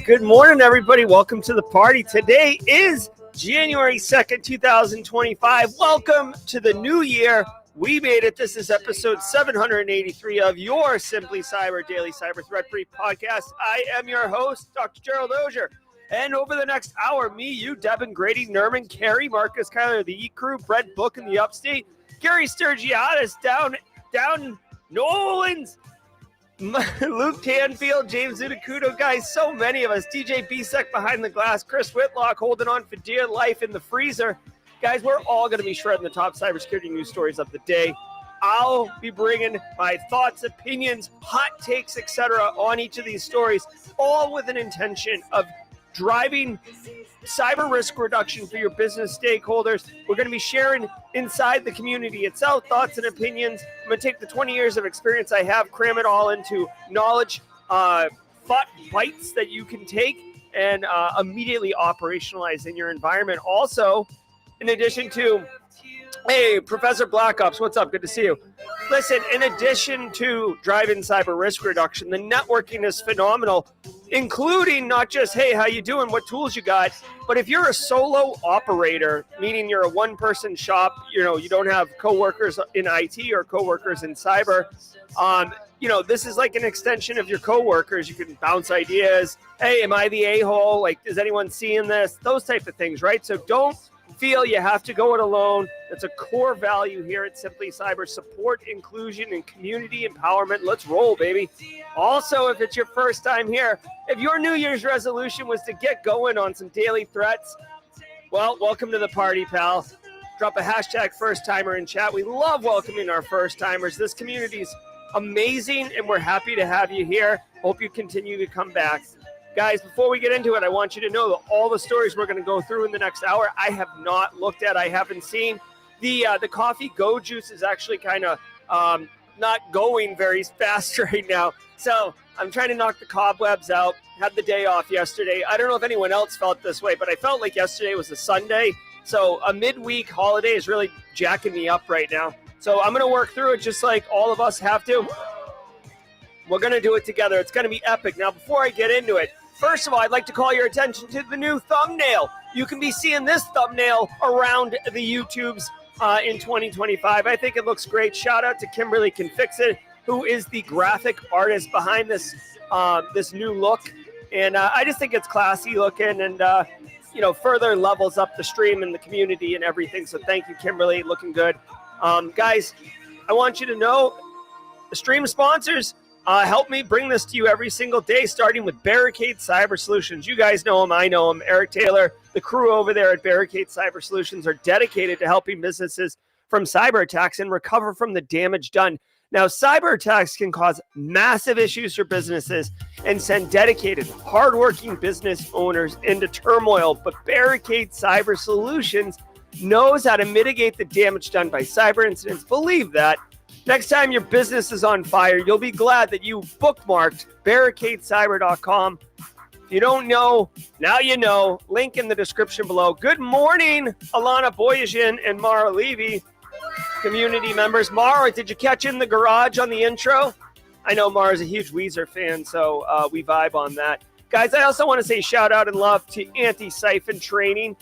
Good morning, everybody. Welcome to the party. Today is January 2nd, 2025. Welcome to the new year. We made it. This is episode 783 of your Simply Cyber Daily Cyber Threat Brief podcast. I am your host, Dr. Gerald Auger. And over the next hour, me, you, Devin, Grady, Nerman, Carrie, Marcus, Kyler, the E-Crew, Brett Book in the Upstate, Gary Sturgiadis down New Orleans, Luke Canfield, James Udakudo, guys, so many of us, DJ Bisek behind the glass, Chris Whitlock holding on for dear life in the freezer. Guys, we're all going to be shredding the top cybersecurity news stories of the day. I'll be bringing my thoughts, opinions, hot takes, etc. on each of these stories, all with an intention of driving cyber risk reduction for your business stakeholders. We're going to be sharing inside the community itself, thoughts and opinions. I'm going to take the 20 years of experience I have, cram it all into knowledge, thought bites that you can take and immediately operationalize in your environment. Also, in addition to, hey, Professor Black Ops, what's up? Good to see you. Listen, in addition to driving cyber risk reduction, the networking is phenomenal, including not just, hey, how you doing, what tools you got, but if you're a solo operator, meaning you're a one-person shop, you don't have coworkers in IT or coworkers in cyber, this is like an extension of your coworkers. You can bounce ideas. Hey, am I the a-hole? Like, is anyone seeing this? Those type of things, right? So don't feel you have to go it alone. That's a core value here at Simply Cyber. Support, inclusion, and community empowerment. Let's roll, baby. Also, if it's your first time here, if your New Year's resolution was to get going on some daily threats, well, welcome to the party, pal. Drop a hashtag first timer in chat. We love welcoming our first timers. This community's amazing, and we're happy to have you here. Hope you continue to come back. Guys, before we get into it, I want you to know that all the stories we're going to go through in the next hour, I have not looked at, I haven't seen. The coffee go juice is actually kind of not going very fast right now. So I'm trying to knock the cobwebs out. Had the day off yesterday. I don't know if anyone else felt this way, but I felt like yesterday was a Sunday. So a midweek holiday is really jacking me up right now. So I'm going to work through it just like all of us have to. We're going to do it together. It's going to be epic. Now, before I get into it, first of all, I'd like to call your attention to the new thumbnail. You can be seeing this thumbnail around the YouTubes in 2025. I think it looks great. Shout out to Kimberly Can Fix It, who is the graphic artist behind this new look. And I just think it's classy looking and, further levels up the stream and the community and everything. So thank you, Kimberly. Looking good. Guys, I want you to know the stream sponsors help me bring this to you every single day, starting with Barricade Cyber Solutions. You guys know him. I know him. Eric Taylor, the crew over there at Barricade Cyber Solutions are dedicated to helping businesses from cyber attacks and recover from the damage done. Now, cyber attacks can cause massive issues for businesses and send dedicated, hardworking business owners into turmoil, but Barricade Cyber Solutions knows how to mitigate the damage done by cyber incidents. Believe that. Next time your business is on fire, you'll be glad that you bookmarked barricadecyber.com. If you don't know, now you know. Link in the description below. Good morning, Alana Boyajian and Mara Levy, community members. Mara, did you catch in the garage on the intro? I know Mara's a huge Weezer fan, so we vibe on that. Guys, I also want to say shout out and love to Antisyphon Training.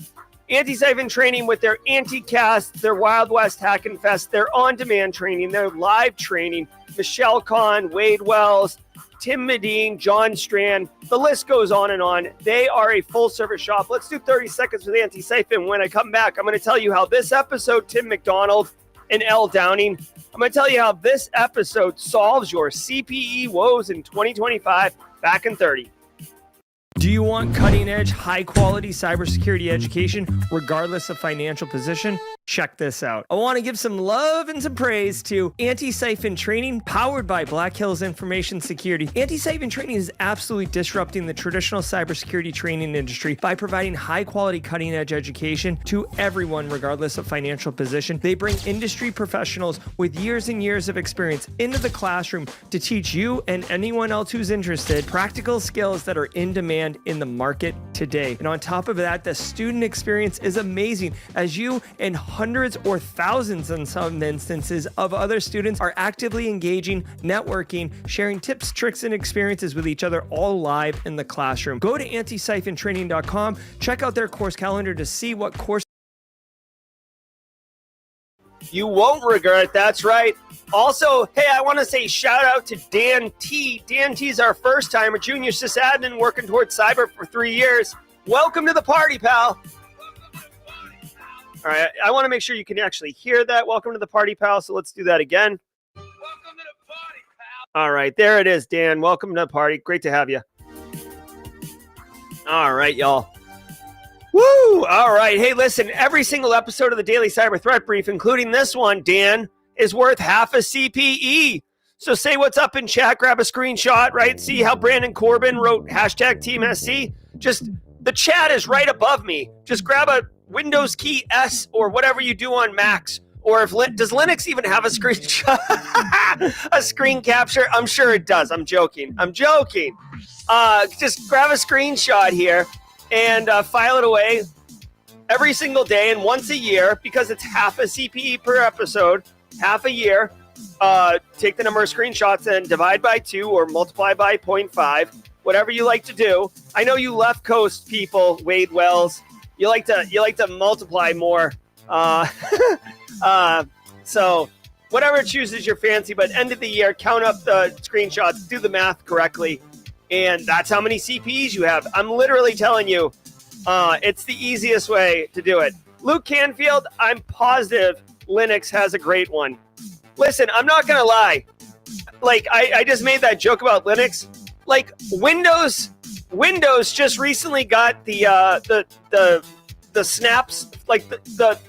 Antisyphon Training with their Anticast, their Wild West Hack and Fest, their on-demand training, their live training. Michelle Kahn, Wade Wells, Tim Medine, John Strand, the list goes on and on. They are a full-service shop. Let's do 30 seconds with Antisyphon. When I come back, I'm going to tell you how this episode, Tim McDonald and Elle Downing, I'm going to tell you how this episode solves your CPE woes in 2025. Back in 30. Do you want cutting-edge, high-quality cybersecurity education, regardless of financial position? Check this out. I want to give some love and some praise to Antisyphon Training, powered by Black Hills Information Security. Antisyphon Training is absolutely disrupting the traditional cybersecurity training industry by providing high-quality, cutting-edge education to everyone, regardless of financial position. They bring industry professionals with years and years of experience into the classroom to teach you and anyone else who's interested practical skills that are in demand demand in the market today. And on top of that, the student experience is amazing as you and hundreds or thousands in some instances of other students are actively engaging, networking, sharing tips, tricks, and experiences with each other all live in the classroom. Go to antisyphontraining.com, check out their course calendar to see what course you won't regret. That's right. Also, hey, I want to say shout out to Dan T. Dan T is our first timer, junior sysadmin working towards cyber for 3 years. Welcome to the party, pal. All right, I want to make sure you can actually hear that. Welcome to the party, pal. So let's do that again. Welcome to the party, pal. All right, there it is, Dan. Welcome to the party. Great to have you. All right, y'all. Woo! All right. Hey, listen, every single episode of the Daily Cyber Threat Brief, including this one, Dan, is worth half a CPE. So say what's up in chat, grab a screenshot, right? See how Brandon Corbin wrote hashtag Team SC? Just the chat is right above me. Just grab a Windows key S or whatever you do on Macs. Or if does Linux even have a screenshot? A screen capture? I'm sure it does. I'm joking. Just grab a screenshot here and file it away every single day and once a year, because it's half a CPE per episode, half a year. Take the number of screenshots and divide by 2 or multiply by 0.5, whatever you like to do. I know you left coast people, Wade Wells, you like to multiply more. So whatever chooses your fancy, but end of the year, count up the screenshots, do the math correctly. And that's how many CPEs you have. I'm literally telling you, it's the easiest way to do it. Luke Canfield, I'm positive Linux has a great one. Listen, I'm not going to lie. Like, I just made that joke about Linux. Like, Windows just recently got the snaps. Like,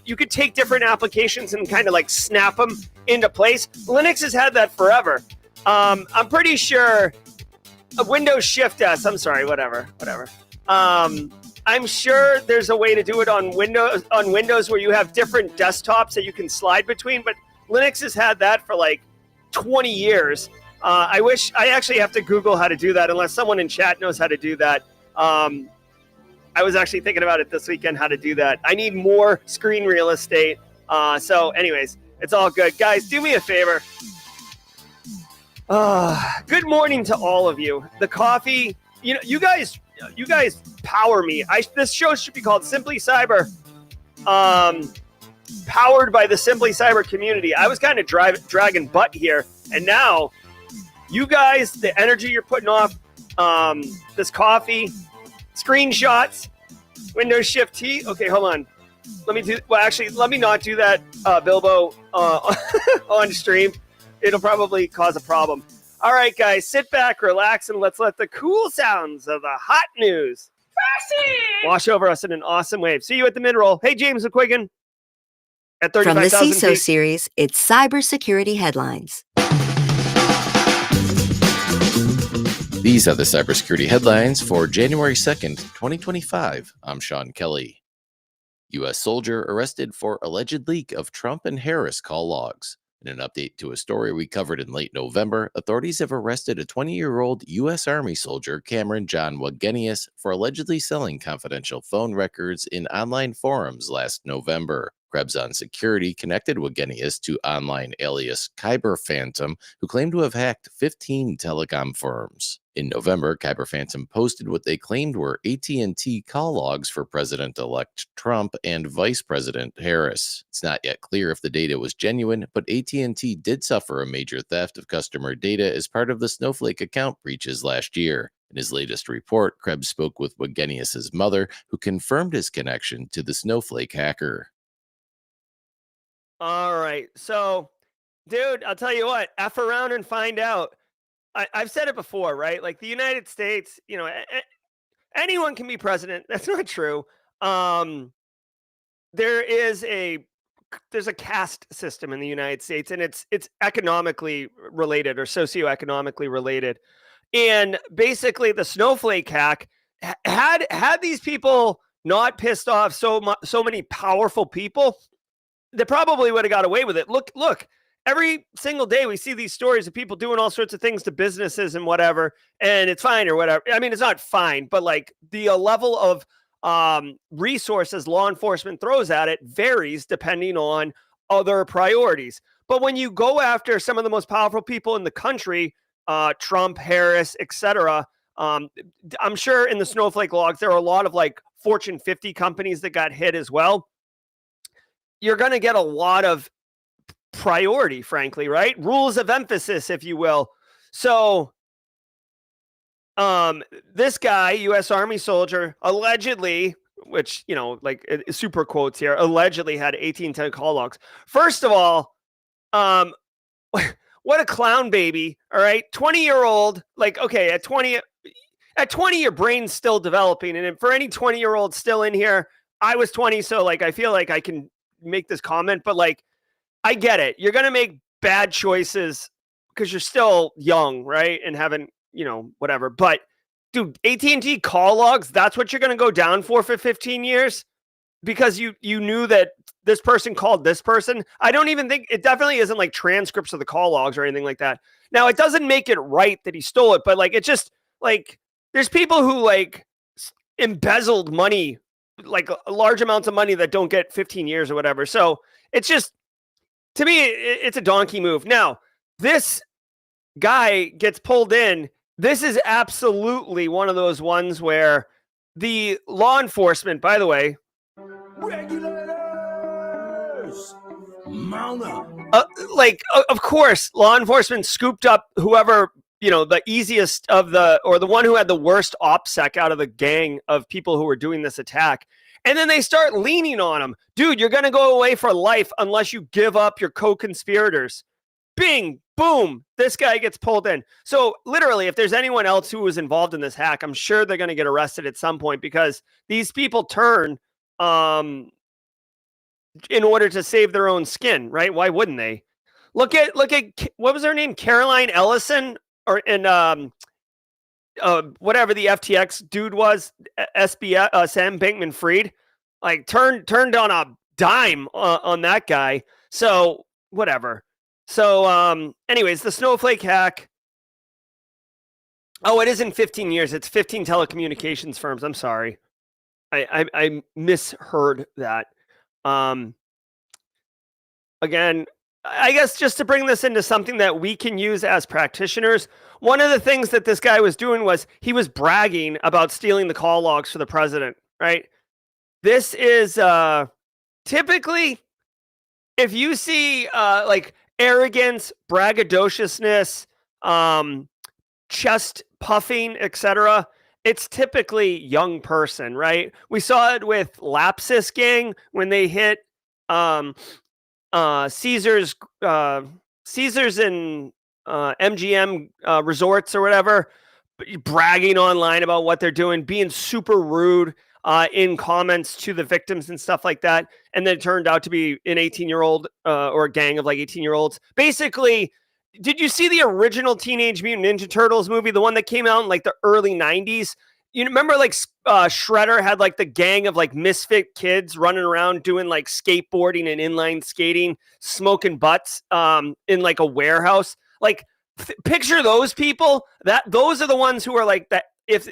you could take different applications and kind of like snap them into place. Linux has had that forever. I'm pretty sure... Windows Shift S. I'm sorry, whatever. I'm sure there's a way to do it on Windows where you have different desktops that you can slide between, but Linux has had that for like 20 years. I actually have to Google how to do that, unless someone in chat knows how to do that. I was actually thinking about it this weekend, how to do that. I need more screen real estate. So anyways, it's all good. Guys, do me a favor. Good morning to all of you. The coffee, you guys power me. This show should be called Simply Cyber, powered by the Simply Cyber community. I was kind of dragging butt here, and now you guys, the energy you're putting off, this coffee, screenshots, Windows Shift T. Okay, hold on. Let me not do that, Bilbo, on stream. It'll probably cause a problem. All right, guys, sit back, relax, and let's let the cool sounds of the hot news wash over us in an awesome wave. See you at the mid-roll. Hey, James McQuiggan. At 35,000 From the CISO feet. series, it's cybersecurity headlines. These are the cybersecurity headlines for January 2nd, 2025. I'm Sean Kelly. U.S. soldier arrested for alleged leak of Trump and Harris call logs. In an update to a story we covered in late November, authorities have arrested a 20-year-old U.S. Army soldier, Cameron John Wagenius, for allegedly selling confidential phone records in online forums last November. Krebs on Security connected Wagenius to online alias Kyber Phantom, who claimed to have hacked 15 telecom firms. In November, Kyber Phantom posted what they claimed were AT&T call logs for President-elect Trump and Vice President Harris. It's not yet clear if the data was genuine, but AT&T did suffer a major theft of customer data as part of the Snowflake account breaches last year. In his latest report, Krebs spoke with Wagenius' mother, who confirmed his connection to the Snowflake hacker. All right. So, dude, I'll tell you what, F around and find out. I've said it before, right? Like the United States, anyone can be president. That's not true. There's a caste system in the United States, and it's economically related or socioeconomically related. And basically, the Snowflake hack had these people not pissed off so many powerful people, they probably would have got away with it. Look, every single day we see these stories of people doing all sorts of things to businesses and whatever, and it's fine or whatever. I mean, it's not fine, but like the level of resources law enforcement throws at it varies depending on other priorities. But when you go after some of the most powerful people in the country, Trump, Harris, etc., I'm sure in the snowflake logs there are a lot of like Fortune 50 companies that got hit as well. You're going to get a lot of priority, frankly, right? Rules of emphasis, if you will. So this guy, U.S. Army soldier, allegedly, which, you know, like super quotes here, allegedly had 1810 call logs. First of all, what a clown baby. All right. 20-year-old, like, okay, at 20, your brain's still developing. And for any 20-year-old still in here, I was 20. So like, I feel like I can make this comment, but like, I get it. You're going to make bad choices because you're still young, right? And haven't, you know, whatever. But dude, AT&T call logs, that's what you're going to go down for 15 years because you knew that this person called this person. I don't even think it definitely isn't like transcripts of the call logs or anything like that. Now, it doesn't make it right that he stole it, but like, it just like, there's people who like embezzled money, like large amounts of money that don't get 15 years or whatever. So it's just, to me, it's a donkey move. Now, this guy gets pulled in. This is absolutely one of those ones where the law enforcement, by the way, regulators, mount up. Of course, law enforcement scooped up whoever, you know, the easiest of the, or the one who had the worst OPSEC out of the gang of people who were doing this attack. And then they start leaning on him. Dude, you're going to go away for life unless you give up your co-conspirators. Bing, boom, this guy gets pulled in. So literally, if there's anyone else who was involved in this hack, I'm sure they're going to get arrested at some point because these people turn in order to save their own skin, right? Why wouldn't they? Look at what was her name? Caroline Ellison, or whatever the FTX dude was, SBF, Sam Bankman-Fried, like turned on a dime on that guy. So whatever. So anyways, the snowflake hack. Oh, it isn't 15 years. It's 15 telecommunications firms. I'm sorry. I misheard that. Again, I guess just to bring this into something that we can use as practitioners, one of the things that this guy was doing was he was bragging about stealing the call logs for the president, right? This is typically, if you see like arrogance, braggadociousness, chest puffing, etc., it's typically young person, right? We saw it with Lapsus Gang when they hit Caesars and MGM resorts or whatever, bragging online about what they're doing, being super rude in comments to the victims and stuff like that. And then it turned out to be an 18-year-old or a gang of like 18-year-olds. Basically, did you see the original Teenage Mutant Ninja Turtles movie, the one that came out in like the early 90s? You remember like Shredder had like the gang of like misfit kids running around doing like skateboarding and inline skating, smoking butts in like a warehouse. Like picture those people. Those are the ones who are like that. If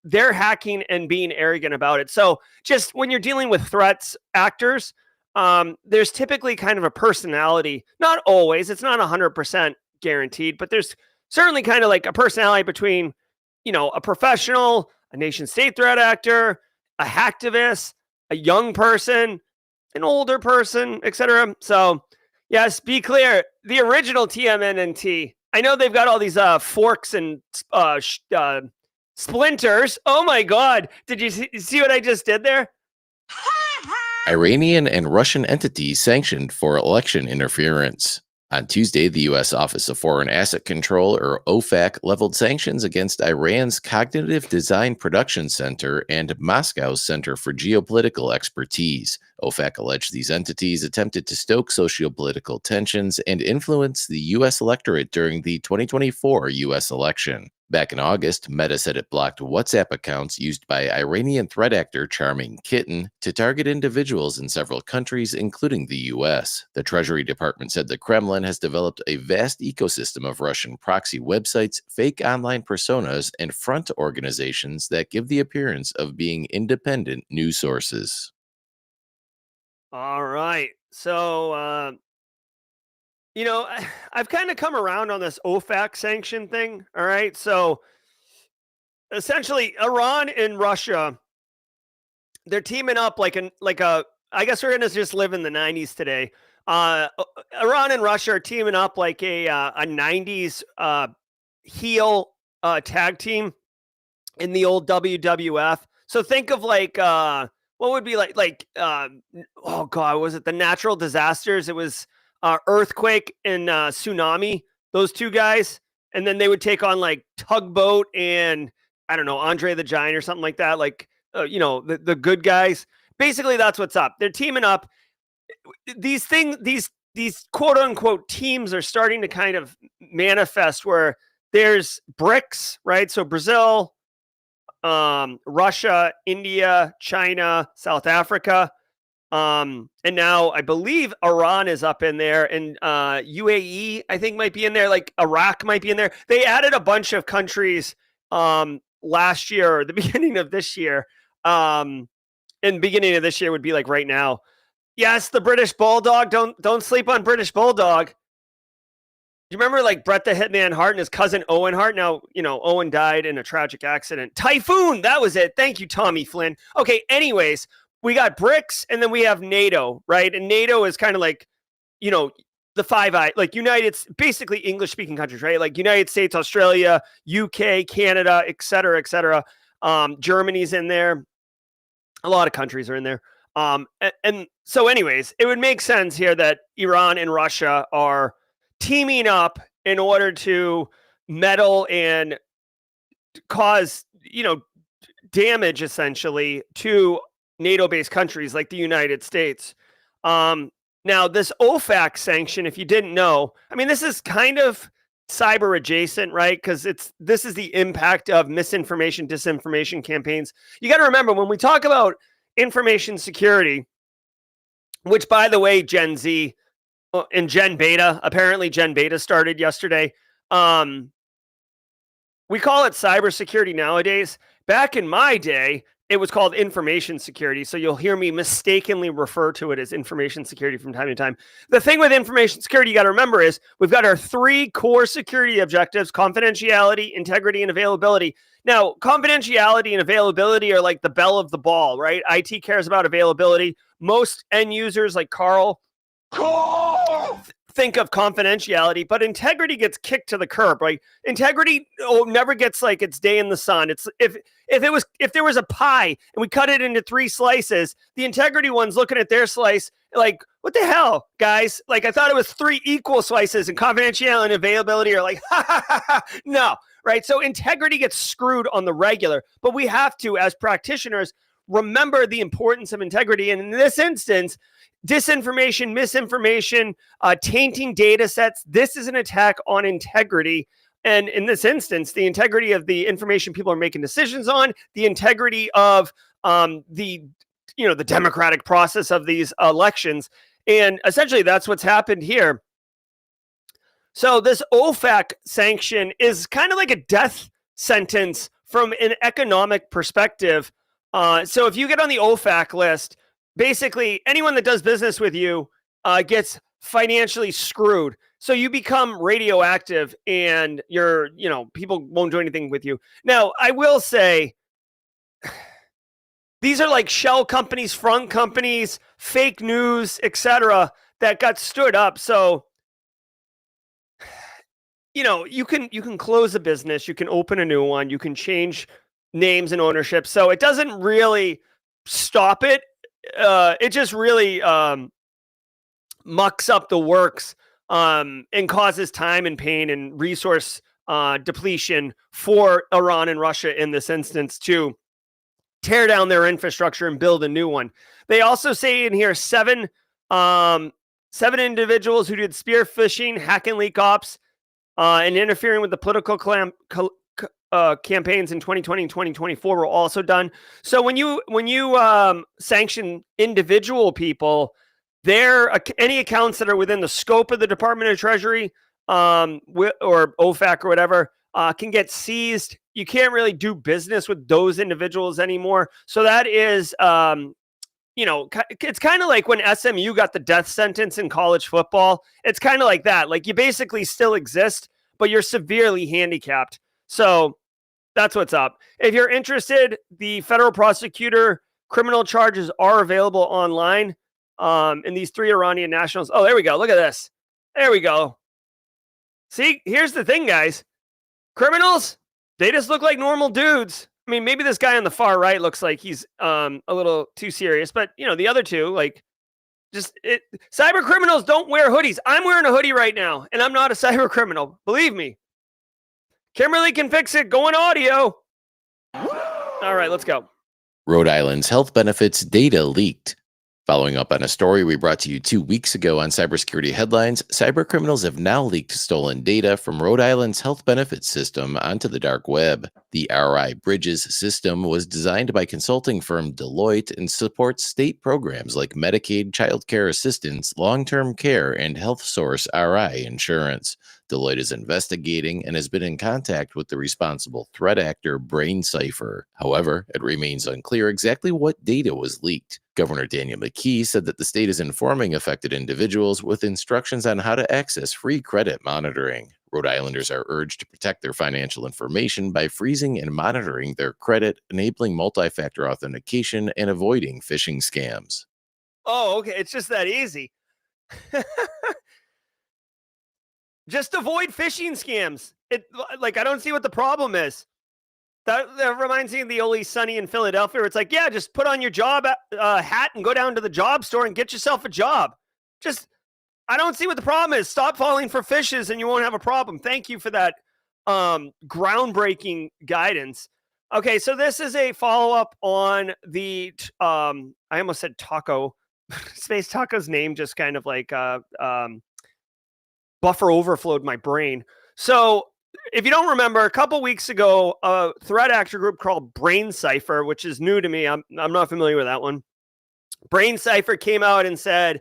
they're hacking and being arrogant about it. So just when you're dealing with threats actors, there's typically kind of a personality. Not always. It's not 100% guaranteed, but there's certainly kind of like a personality between, you know, a professional, a nation state threat actor, a hacktivist, a young person, an older person, etc. So yes, be clear. The original TMNT, I know they've got all these forks and splinters. Oh my God. Did you see what I just did there? Iranian and Russian entities sanctioned for election interference. On Tuesday, the U.S. Office of Foreign Asset Control, or OFAC, leveled sanctions against Iran's Cognitive Design Production Center and Moscow's Center for Geopolitical Expertise. OFAC alleged these entities attempted to stoke sociopolitical tensions and influence the U.S. electorate during the 2024 U.S. election. Back in August, Meta said it blocked WhatsApp accounts used by Iranian threat actor Charming Kitten to target individuals in several countries, including the US. The Treasury Department said the Kremlin has developed a vast ecosystem of Russian proxy websites, fake online personas, and front organizations that give the appearance of being independent news sources. All right. So, I've kind of come around on this OFAC sanction thing. All right. So essentially, Iran and Russia, they're teaming up I guess we're gonna just live in the 90s today. Iran and Russia are teaming up like a 90s heel tag team in the old WWF. So think of what would be oh god, was it the natural disasters? It was earthquake and tsunami. Those two guys, and then they would take on like Tugboat and I don't know, Andre the Giant or something like that. The good guys. Basically, that's what's up. They're teaming up. These quote unquote teams are starting to kind of manifest where there's BRICS, right? So Brazil, Russia, India, China, South Africa. And now I believe Iran is up in there, and UAE, I think, might be in there, like Iraq might be in there. They added a bunch of countries last year or the beginning of this year. And beginning of this year would be like right now. Yes, the British Bulldog. Don't sleep on British Bulldog. You remember like Bret the Hitman Hart and his cousin Owen Hart? Now, Owen died in a tragic accident. Typhoon, that was it. Thank you, Tommy Flynn. Okay, anyways, we got BRICS and then we have NATO, right? And NATO is kind of like, the Five Eyes, like basically English-speaking countries, right? Like United States, Australia, UK, Canada, et cetera, et cetera. Germany's in there. A lot of countries are in there. And so anyways, it would make sense here that Iran and Russia are teaming up in order to meddle and cause, damage essentially to NATO-based countries like the United States. Now, this OFAC sanction, if you didn't know, I mean, this is kind of cyber adjacent, right? Because this is the impact of misinformation, disinformation campaigns. You got to remember when we talk about information security, which, by the way, Gen Z and Gen Beta, apparently Gen Beta started yesterday. We call it cybersecurity nowadays. Back in my day, it was called information security. So you'll hear me mistakenly refer to it as information security from time to time. The thing with information security you got to remember is we've got our 3 core security objectives: confidentiality, integrity, and availability. Now, confidentiality and availability are like the belle of the ball, right? IT cares about availability. Most end users like Carl think of confidentiality, but integrity gets kicked to the curb, right? Integrity never gets like its day in the sun. It's if there was a pie and we cut it into 3 slices, the integrity one's looking at their slice like, what the hell, guys? Like, I thought it was 3 equal slices, and confidentiality and availability are like, ha ha ha ha. No, right? So integrity gets screwed on the regular, but we have to, as practitioners, remember the importance of integrity. And in this instance, disinformation, misinformation, tainting data sets, this is an attack on integrity. And in this instance, the integrity of the information people are making decisions on, the integrity of the democratic process of these elections. And essentially that's what's happened here. So this OFAC sanction is kind of like a death sentence from an economic perspective. So if you get on the OFAC list, basically anyone that does business with you gets financially screwed. So you become radioactive and people won't do anything with you. Now, I will say, these are like shell companies, front companies, fake news, etc., that got stood up. So, you can close a business, you can open a new one, you can change names and ownership. So it doesn't really stop it. It just really mucks up the works and causes time and pain and resource depletion for Iran and Russia in this instance to tear down their infrastructure and build a new one. They also say in here 7 individuals who did spear phishing, hack and leak ops, and interfering with the political campaigns in 2020 and 2024 were also done. So when you sanction individual people, any accounts that are within the scope of the Department of Treasury or OFAC or whatever can get seized. You can't really do business with those individuals anymore. So that is, it's kind of like when SMU got the death sentence in college football. It's kind of like that. Like you basically still exist, but you're severely handicapped. So that's what's up. If you're interested, the federal prosecutor criminal charges are available online. And these 3 Iranian nationals. Oh, there we go. Look at this. There we go. See, here's the thing, guys. Criminals, they just look like normal dudes. I mean, maybe this guy on the far right looks like he's a little too serious, but the other two, like, cyber criminals don't wear hoodies. I'm wearing a hoodie right now, and I'm not a cyber criminal. Believe me. Kimberly can fix it. Go on audio. All right, let's go. Rhode Island's health benefits data leaked. Following up on a story we brought to you 2 weeks ago on cybersecurity headlines, cyber criminals have now leaked stolen data from Rhode Island's health benefits system onto the dark web. The RI Bridges system was designed by consulting firm Deloitte and supports state programs like Medicaid, child care assistance, long-term care, and HealthSource RI insurance. Deloitte is investigating and has been in contact with the responsible threat actor BrainCypher. However, it remains unclear exactly what data was leaked. Governor Daniel McKee said that the state is informing affected individuals with instructions on how to access free credit monitoring. Rhode Islanders are urged to protect their financial information by freezing and monitoring their credit, enabling multi-factor authentication, and avoiding phishing scams. Oh, okay. It's just that easy. Just avoid phishing scams. I don't see what the problem is. That reminds me of the Always Sunny in Philadelphia. Where it's like, yeah, just put on your job hat and go down to the job store and get yourself a job. I don't see what the problem is. Stop falling for fishes and you won't have a problem. Thank you for that groundbreaking guidance. Okay, so this is a follow-up on the, I almost said taco. Space Taco's name just kind of like buffer overflowed my brain. So if you don't remember, a couple weeks ago, a threat actor group called BrainCypher, which is new to me. I'm not familiar with that one. BrainCypher came out and said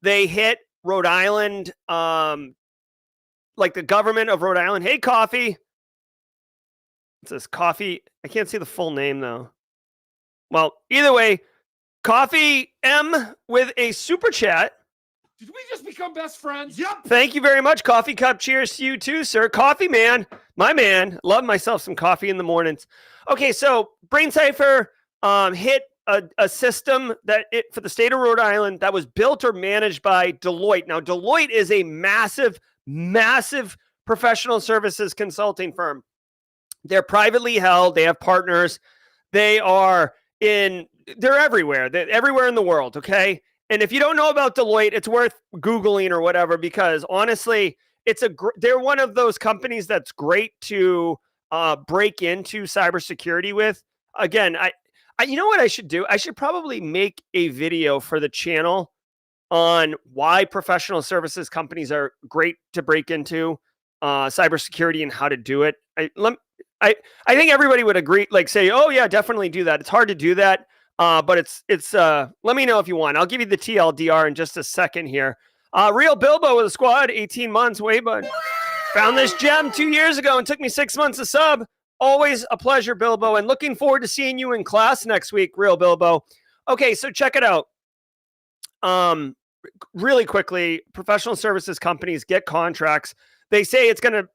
they hit Rhode Island, like the government of Rhode Island. Hey, Coffee. It says Coffee. I can't see the full name, though. Well, either way, Coffee M with a super chat. Did we just become best friends? Yep. Thank you very much, Coffee Cup. Cheers to you too, sir. Coffee man, my man. Love myself some coffee in the mornings. Okay, so BrainCypher hit a system for the state of Rhode Island that was built or managed by Deloitte. Now, Deloitte is a massive, massive professional services consulting firm. They're privately held. They have partners. They're everywhere. They're everywhere in the world, okay? And if you don't know about Deloitte, it's worth Googling or whatever, because honestly, they're one of those companies that's great to break into cybersecurity with. Again, you know what I should do? I should probably make a video for the channel on why professional services companies are great to break into cybersecurity and how to do it. I think everybody would agree, say, oh yeah, definitely do that. It's hard to do that. But it's let me know if you want. I'll give you the TLDR in just a second here. Real Bilbo with a squad, 18 months, bud. Found this gem 2 years ago and took me 6 months to sub. Always a pleasure, Bilbo, and looking forward to seeing you in class next week, Real Bilbo. Okay, so check it out. Really quickly, professional services companies get contracts. They say it's gonna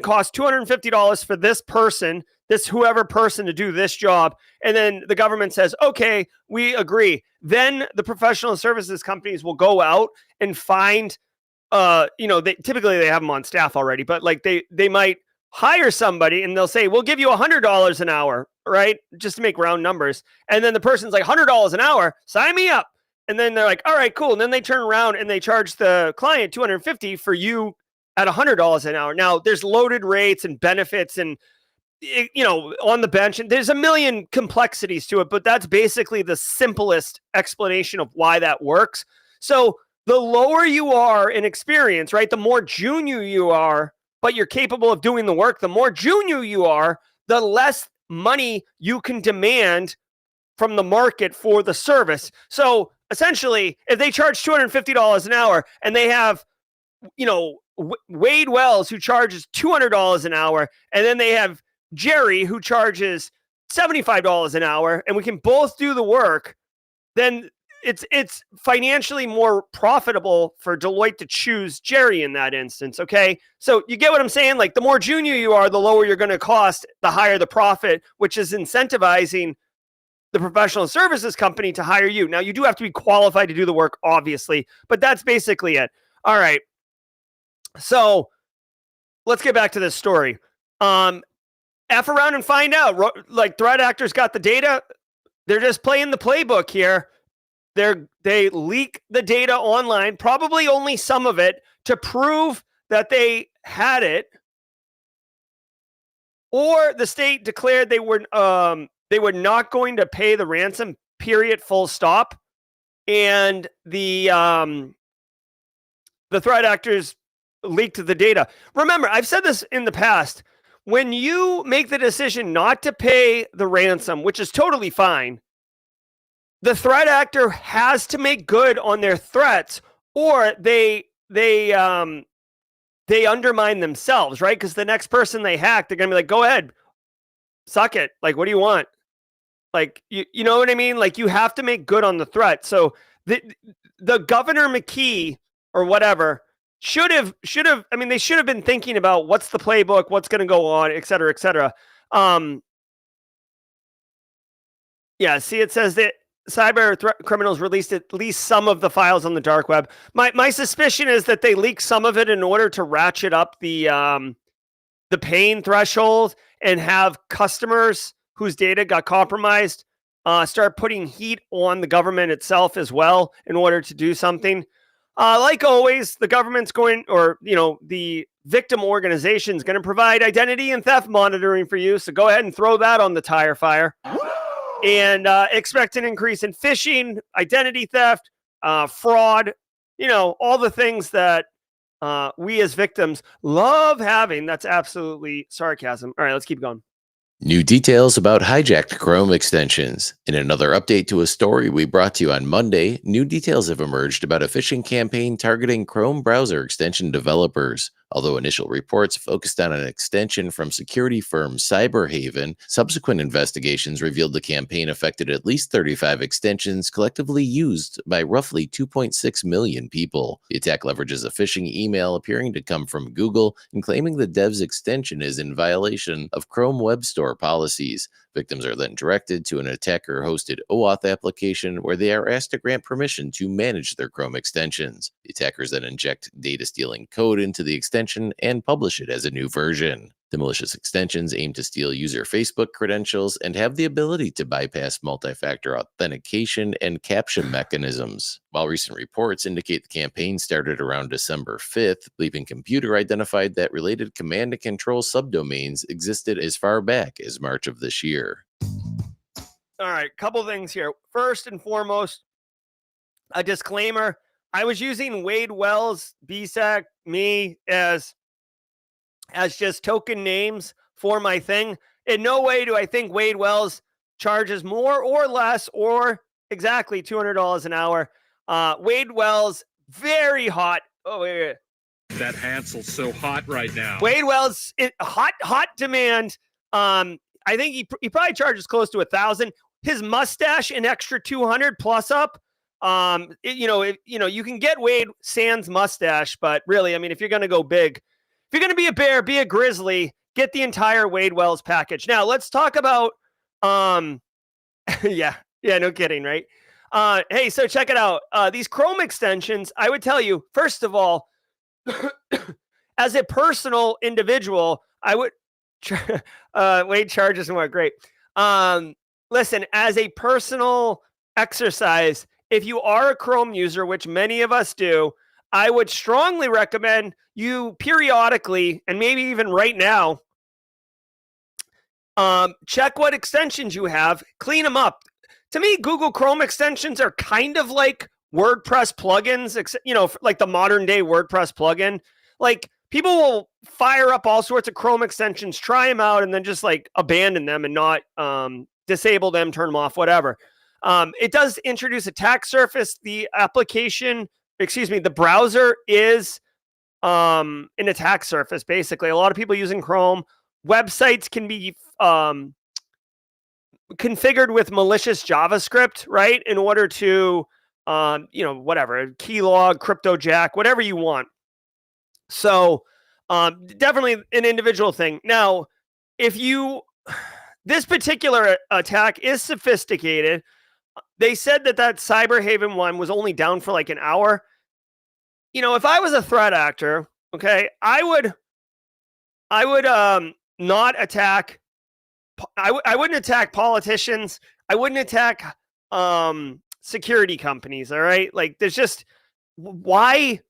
cost $250 for this person, whoever person to do this job. And then the government says, okay, we agree. Then the professional services companies will go out and find, typically they have them on staff already, but they might hire somebody and they'll say, we'll give you $100 an hour, right? Just to make round numbers. And then the person's like, $100 an hour, sign me up. And then they're like, all right, cool. And then they turn around and they charge the client $250 for you at $100 an hour. Now there's loaded rates and benefits and, on the bench, and there's a million complexities to it, but that's basically the simplest explanation of why that works. So the lower you are in experience, right, the more junior you are, but you're capable of doing the work. The more junior you are, the less money you can demand from the market for the service. So essentially, if they charge $250 an hour and they have, Wade Wells who charges $200 an hour, and then they have Jerry who charges $75 an hour, and we can both do the work, then it's financially more profitable for Deloitte to choose Jerry in that instance, okay? So you get what I'm saying? Like, the more junior you are, the lower you're going to cost, the higher the profit, which is incentivizing the professional services company to hire you. Now, you do have to be qualified to do the work, obviously, but that's basically it. All right. So let's get back to this story. F around and find out. Like, threat actors got the data. They're just playing the playbook here. They leak the data online, probably only some of it, to prove that they had it. Or the state declared they were not going to pay the ransom, period, full stop. And the threat actors leaked the data. Remember, I've said this in the past. When you make the decision not to pay the ransom, which is totally fine, the threat actor has to make good on their threats, or they undermine themselves, right? Because the next person they hack, they're gonna be like, "Go ahead, suck it. Like, what do you want?" Like, you know what I mean? Like, you have to make good on the threat. So the Governor McKee or whatever should have. I mean, they should have been thinking about what's the playbook, what's going to go on, et cetera, et cetera. Yeah. See, it says that cyber criminals released at least some of the files on the dark web. My suspicion is that they leaked some of it in order to ratchet up the pain threshold and have customers whose data got compromised start putting heat on the government itself as well in order to do something. Like always, the government's going, or the victim organization is going to provide identity and theft monitoring for you. So go ahead and throw that on the tire fire. And expect an increase in phishing, identity theft, fraud, all the things that we as victims love having. That's absolutely sarcasm. All right, let's keep going. New details about hijacked Chrome extensions. In another update to a story we brought to you on Monday, new details have emerged about a phishing campaign targeting Chrome browser extension developers. Although initial reports focused on an extension from security firm Cyberhaven, subsequent investigations revealed the campaign affected at least 35 extensions collectively used by roughly 2.6 million people. The attack leverages a phishing email appearing to come from Google and claiming the dev's extension is in violation of Chrome Web Store policies. Victims are then directed to an attacker-hosted OAuth application where they are asked to grant permission to manage their Chrome extensions. The attackers then inject data-stealing code into the extension and publish it as a new version. The malicious extensions aim to steal user Facebook credentials and have the ability to bypass multi-factor authentication and CAPTCHA mechanisms. While recent reports indicate the campaign started around December 5th, Bleeping Computer identified that related command and control subdomains existed as far back as March of this year. All right, couple things here. First and foremost, a disclaimer. I was using Wade Wells, BSAC, me as just token names for my thing. In no way do I think Wade Wells charges more or less or exactly $200 an hour. Wade Wells, very hot. Oh, wait. That Hansel's so hot right now. Wade Wells, hot demand. I think he probably charges close to $1,000. His mustache, an extra 200 plus up. You can get Wade sans mustache, but really, I mean, if you're going to go big, if you're going to be a bear, be a grizzly, get the entire Wade Wells package. Now let's talk about, yeah, no kidding. Right. Hey, so check it out. These Chrome extensions, I would tell you, first of all, as a personal individual, I would, Wade charges more. Great. Listen, as a personal exercise, if you are a Chrome user, which many of us do, I would strongly recommend you periodically, and maybe even right now, check what extensions you have, clean them up. To me, Google Chrome extensions are kind of like WordPress plugins, like the modern day WordPress plugin. Like, people will fire up all sorts of Chrome extensions, try them out, and then just like abandon them and not disable them, turn them off, whatever. It does introduce attack surface. The browser is an attack surface, basically. A lot of people using Chrome. Websites can be configured with malicious JavaScript, right? In order to, whatever, keylog, cryptojack, whatever you want. So definitely an individual thing. Now, this particular attack is sophisticated. They said that Cyberhaven one was only down for like an hour. If I was a threat actor, okay, I would not attack. I wouldn't attack politicians. I wouldn't attack security companies. All right, like there's just why.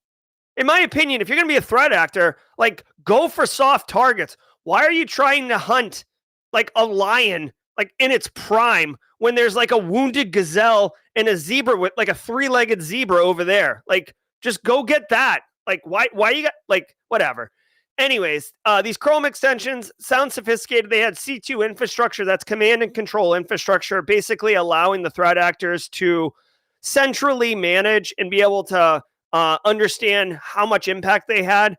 In my opinion, if you're going to be a threat actor, like go for soft targets. Why are you trying to hunt like a lion, like in its prime, when there's like a wounded gazelle and a zebra with like a 3-legged zebra over there? Like, just go get that. Like, why you got like whatever. Anyways, these Chrome extensions sound sophisticated. They had C2 infrastructure, that's command and control infrastructure, basically allowing the threat actors to centrally manage and be able to understand how much impact they had.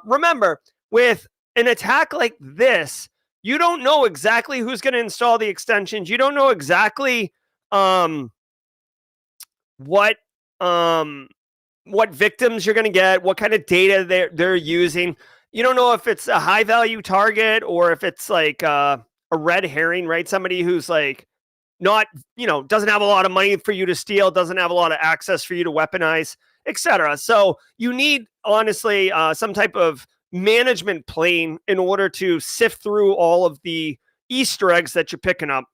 Remember, with an attack like this, you don't know exactly who's going to install the extensions. You don't know exactly what victims you're going to get, what kind of data they're using. You don't know if it's a high value target or if it's like a red herring, right? Somebody who's like not, doesn't have a lot of money for you to steal, doesn't have a lot of access for you to weaponize, etc. So you need, honestly, some type of management plane in order to sift through all of the Easter eggs that you're picking up.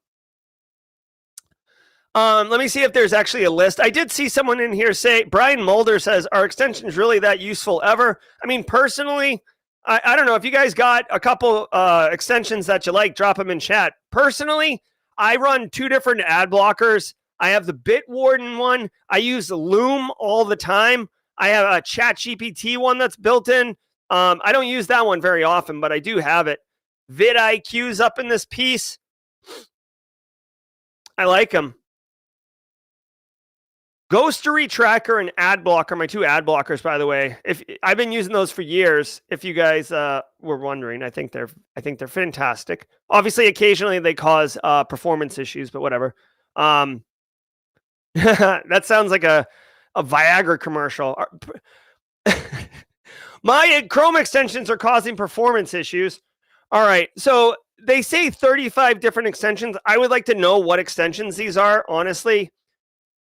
Let me see if there's actually a list. I did see someone in here say, Brian Mulder says, are extensions really that useful ever? I mean, personally, I don't know. If you guys got a couple extensions that you like, drop them in chat. Personally, I run 2 different ad blockers. I have the Bitwarden one. I use Loom all the time. I have a ChatGPT one that's built in. I don't use that one very often, but I do have it. vidIQ's up in this piece. I like them. Ghostery Tracker and Ad Blocker, my 2 ad blockers, by the way. If I've been using those for years. If you guys were wondering, I think they're fantastic. Obviously, occasionally they cause performance issues, but whatever. That sounds like a Viagra commercial. My Chrome extensions are causing performance issues. All right, so they say 35 different extensions. I would like to know what extensions these are, honestly.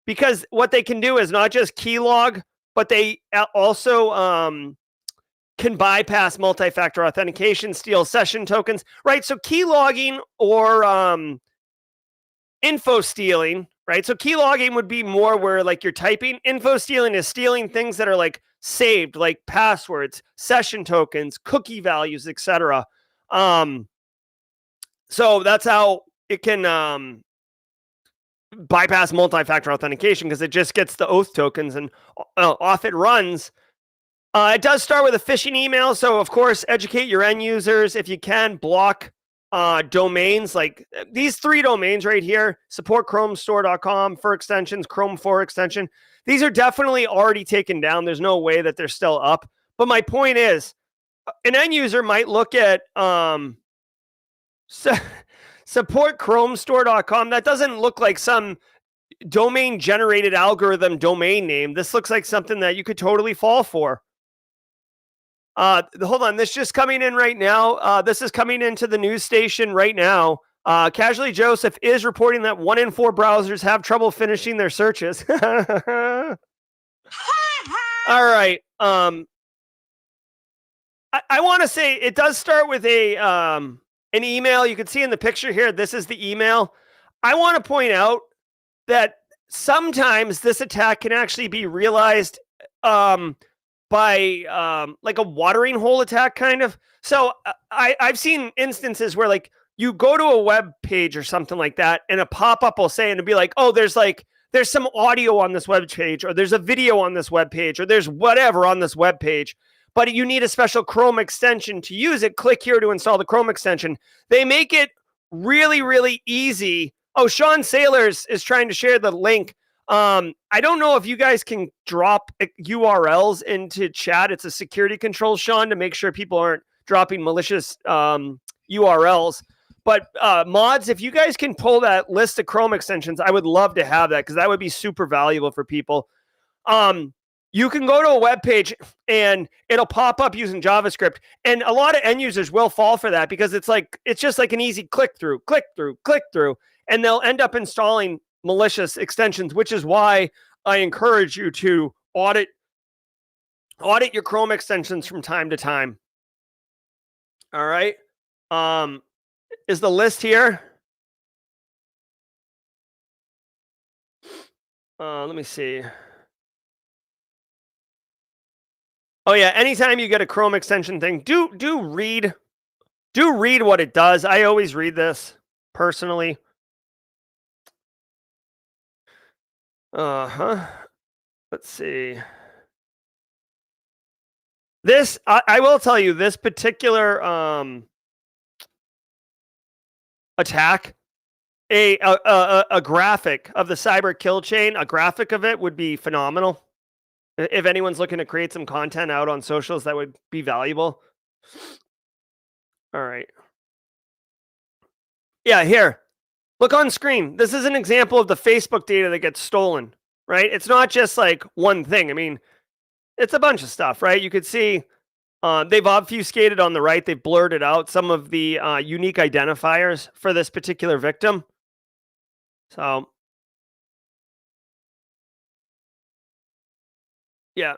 Because what they can do is not just keylog, but they also can bypass multi-factor authentication, steal session tokens, right? So keylogging or info stealing, right? So keylogging would be more where like you're typing. Info stealing is stealing things that are like saved, like passwords, session tokens, cookie values, etc. So that's how it can bypass multi-factor authentication, because it just gets the oath tokens and off it runs. It does start with a phishing email. So of course, educate your end users. If you can, block domains like these 3 domains right here, supportchromestore.com for extensions, Chrome 4 extension. These are definitely already taken down. There's no way that they're still up. But my point is, an end user might look at supportchromestore.com. That doesn't look like some domain generated algorithm domain name. This looks like something that you could totally fall for. Hold on. This just coming in right now. This is coming into the news station right now. Casually Joseph is reporting that 1 in 4 browsers have trouble finishing their searches. All right. I want to say it does start with an email. You can see in the picture here, this is the email. I want to point out that sometimes this attack can actually be realized by like a watering hole attack kind of. So I've seen instances where like you go to a web page or something like that and a pop-up will say, and it'll be like, oh, there's some audio on this web page, or there's a video on this web page, or there's whatever on this web page. but you need a special Chrome extension to use it. Click here to install the Chrome extension. They make it really, really easy. Oh, Sean Sailors is trying to share the link. I don't know if you guys can drop URLs into chat. It's a security control, Sean, to make sure people aren't dropping malicious URLs. But mods, if you guys can pull that list of Chrome extensions, I would love to have that because that would be super valuable for people. You can go to a web page and it'll pop up using JavaScript. And a lot of end users will fall for that because it's just like an easy click through, and they'll end up installing malicious extensions, which is why I encourage you to audit your Chrome extensions from time to time. All right. Is the list here? Let me see. Oh yeah, anytime you get a Chrome extension thing, do read what it does. I always read this personally. Let's see. This I will tell you, this particular attack, a graphic of the cyber kill chain, a graphic of it would be phenomenal. If anyone's looking to create some content out on socials, that would be valuable. All right. Yeah, here. Look on screen. This is an example of the Facebook data that gets stolen, right? It's not just like one thing. I mean, it's a bunch of stuff, right? You could see they've obfuscated on the right. They've blurred it out, some of the unique identifiers for this particular victim. So, yeah.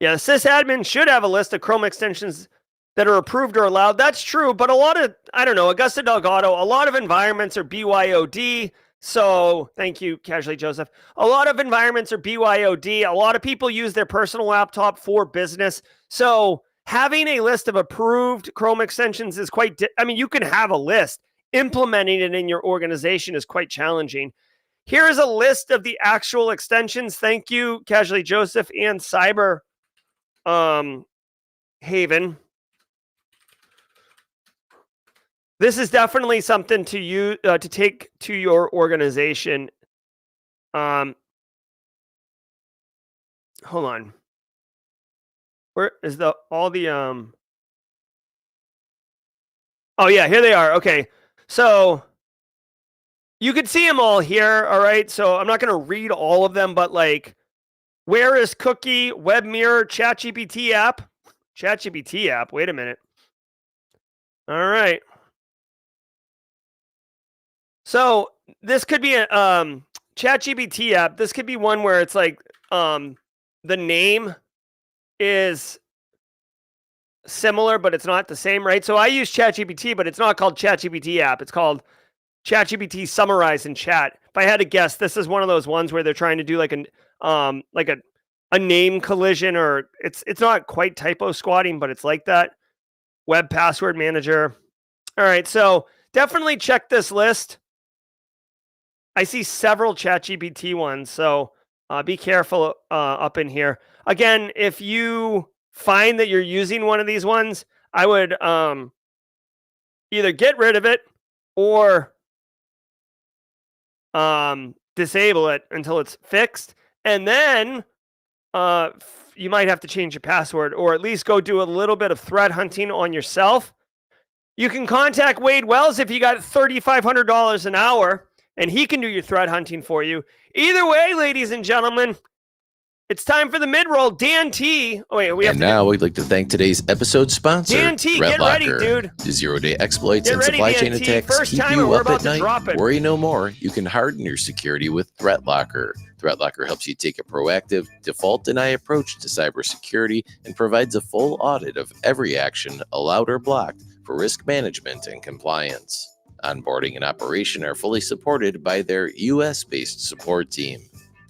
Yeah, the sysadmin should have a list of Chrome extensions that are approved or allowed. That's true, but a lot of, I don't know, Augusta Delgado, a lot of environments are BYOD. So, thank you, Casually Joseph. A lot of environments are BYOD. A lot of people use their personal laptop for business. So, having a list of approved Chrome extensions is quite, I mean, you can have a list. Implementing it in your organization is quite challenging. Here is a list of the actual extensions. Thank you, Casually Joseph and Cyber Haven. This is definitely something to you to take to your organization. Hold on. Where is all the Oh yeah, here they are. Okay. So you could see them all here, all right? So I'm not going to read all of them, but like, where is cookie, web mirror, ChatGPT app? ChatGPT app, wait a minute. All right. So this could be a ChatGPT app. This could be one where it's like the name is similar, but it's not the same, right? So I use ChatGPT, but it's not called ChatGPT app. It's called ChatGPT Summarize in Chat. If I had to guess, this is one of those ones where they're trying to do like a name collision, or it's not quite typo squatting, but it's like that. Web password manager. All right, so definitely check this list. I see several ChatGPT ones, so be careful up in here. Again, if you find that you're using one of these ones, I would either get rid of it or disable it until it's fixed, and then you might have to change your password, or at least go do a little bit of threat hunting on yourself. You can contact Wade Wells if you got $3,500 an hour, and he can do your threat hunting for you. Either way, ladies and gentlemen, it's time for the mid-roll. Dan T. Oh, wait, we'd like to thank today's episode sponsor, Dan T. Get ready, dude. The zero-day exploits and ready, supply Dan chain T. attacks First keep timer, you we're up about at to night. drop it. Worry no more. You can harden your security with ThreatLocker. ThreatLocker helps you take a proactive, default deny approach to cybersecurity and provides a full audit of every action allowed or blocked for risk management and compliance. Onboarding and operation are fully supported by their US-based support team.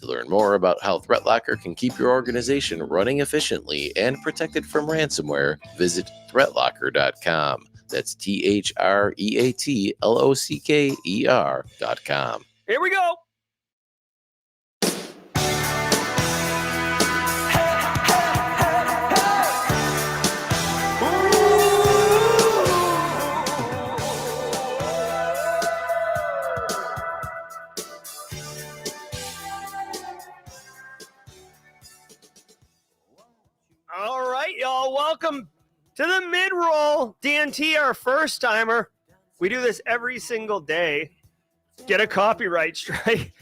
To learn more about how ThreatLocker can keep your organization running efficiently and protected from ransomware, visit threatlocker.com. That's ThreatLocker.com. Here we go. Well, welcome to the mid-roll. Dan T, our first timer. We do this every single day. Get a copyright strike.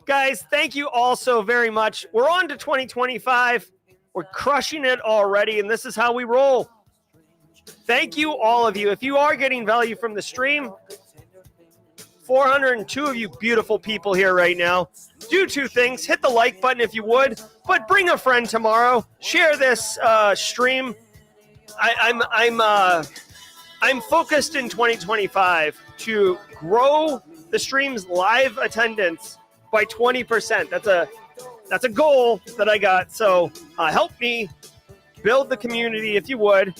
Guys, thank you all so very much. We're on to 2025. We're crushing it already, and this is how we roll. Thank you, all of you. If you are getting value from the stream, 402 of you beautiful people here right now. Do two things. Hit the like button if you would, but bring a friend tomorrow. Share this stream. I'm focused in 2025 to grow the stream's live attendance by 20%. That's a goal that I got. So help me build the community if you would.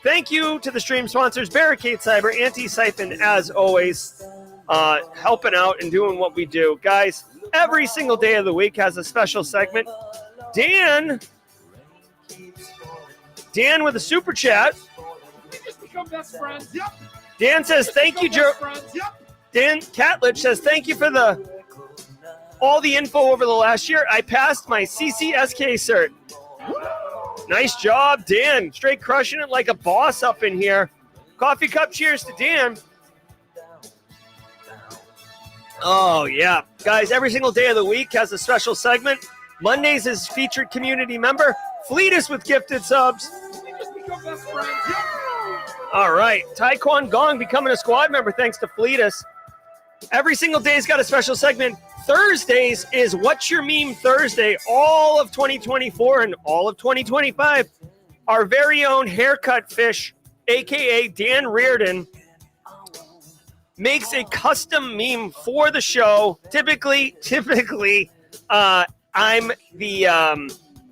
Thank you to the stream sponsors, Barricade Cyber, Antisyphon, as always, helping out and doing what we do. Guys, every single day of the week has a special segment. Dan with a super chat. Dan says, thank you, Gerald. Dan Catlich says, thank you for all the info over the last year. I passed my CCSK cert. Nice job, Dan. Straight crushing it like a boss up in here. Coffee cup cheers to Dan. Oh, yeah. Guys, every single day of the week has a special segment. Mondays is featured community member. Fleet us with gifted subs. All right. Taekwon Gong becoming a squad member thanks to Fleetus. Every single day's got a special segment. Thursdays is What's Your Meme Thursday. All of 2024 and all of 2025. Our very own haircut fish, a.k.a. Dan Reardon, makes a custom meme for the show. Typically, I'm the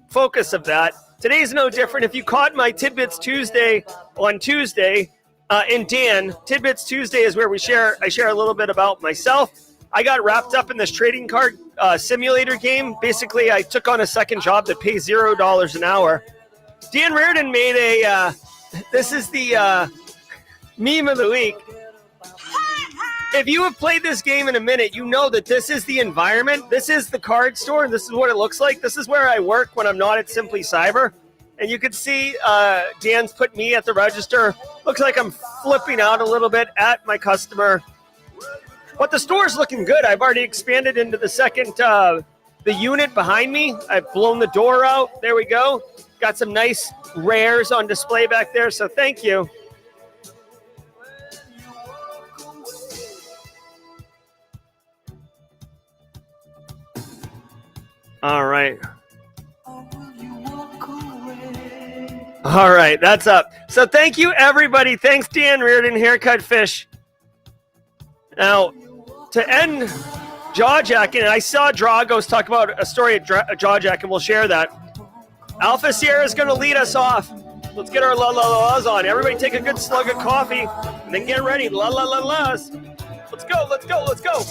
focus of that. Today's no different. If you caught my Tidbits Tuesday on Tuesday, and Dan, Tidbits Tuesday is where I share a little bit about myself. I got wrapped up in this trading card simulator game. Basically, I took on a second job that pays $0 an hour. Dan Reardon made this is the meme of the week. If you have played this game in a minute, you know that this is the environment. This is the card store, and this is what it looks like. This is where I work when I'm not at Simply Cyber. And you can see Dan's put me at the register. Looks like I'm flipping out a little bit at my customer. But the store's looking good. I've already expanded into the second, the unit behind me. I've blown the door out. There we go. Got some nice rares on display back there, so thank you. All right. All right, that's up. So thank you, everybody. Thanks, Dan Reardon, Haircut Fish. Now, to end Jawjacking, I saw Dragos talk about a story at Jawjacking. We'll share that. Alpha Sierra is going to lead us off. Let's get our la-la-la-las on. Everybody take a good slug of coffee, and then get ready. La-la-la-las. Let's go, let's go, let's go.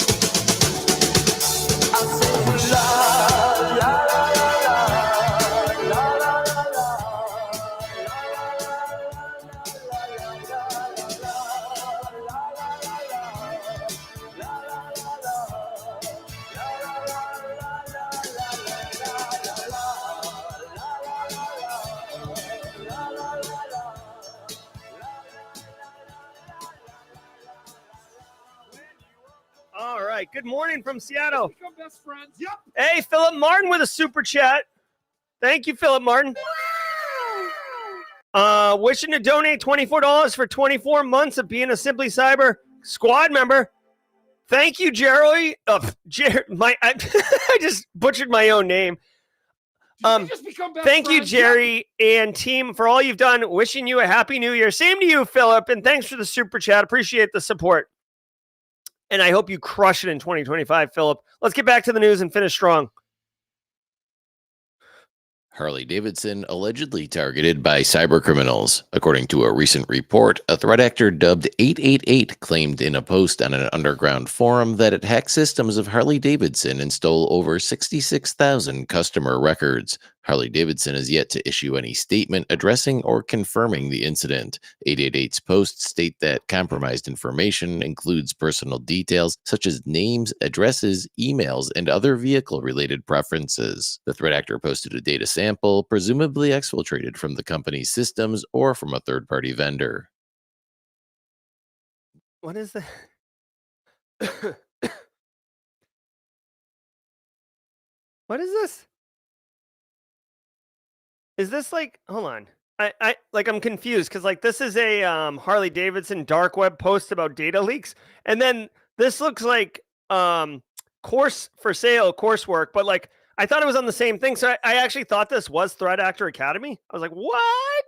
All right. Good morning from Seattle. Become best friends. Yep. Hey, Philip Martin with a super chat. Thank you, Philip Martin. Wishing to donate $24 for 24 months of being a Simply Cyber squad member. Thank you, Gerald. I just butchered my own name. Thank you, Jerry and team, for all you've done. Wishing you a happy new year. Same to you, Philip, and thanks for the super chat. Appreciate the support. And I hope you crush it in 2025, Philip. Let's get back to the news and finish strong. Harley-Davidson allegedly targeted by cybercriminals. According to a recent report, a threat actor dubbed 888 claimed in a post on an underground forum that it hacked systems of Harley-Davidson and stole over 66,000 customer records. Harley-Davidson has yet to issue any statement addressing or confirming the incident. 888's posts state that compromised information includes personal details such as names, addresses, emails, and other vehicle-related preferences. The threat actor posted a data sample, presumably exfiltrated from the company's systems or from a third-party vendor. What is that? What is this? Is this like, hold on. I'm confused because like this is a Harley Davidson dark web post about data leaks, and then this looks like course for sale coursework, but like I thought it was on the same thing. So I actually thought this was Threat Actor Academy. I was like, what?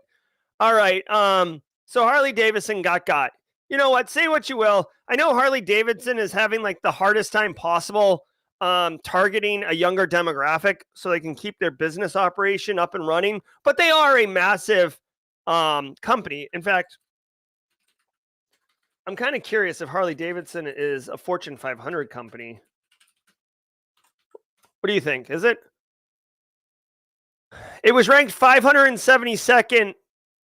All right. So Harley Davidson got. You know what? Say what you will. I know Harley Davidson is having like the hardest time possible targeting a younger demographic so they can keep their business operation up and running, but they are a massive company. In fact, I'm kind of curious if Harley Davidson is a Fortune 500 company. What do you think? Is it? It was ranked 572nd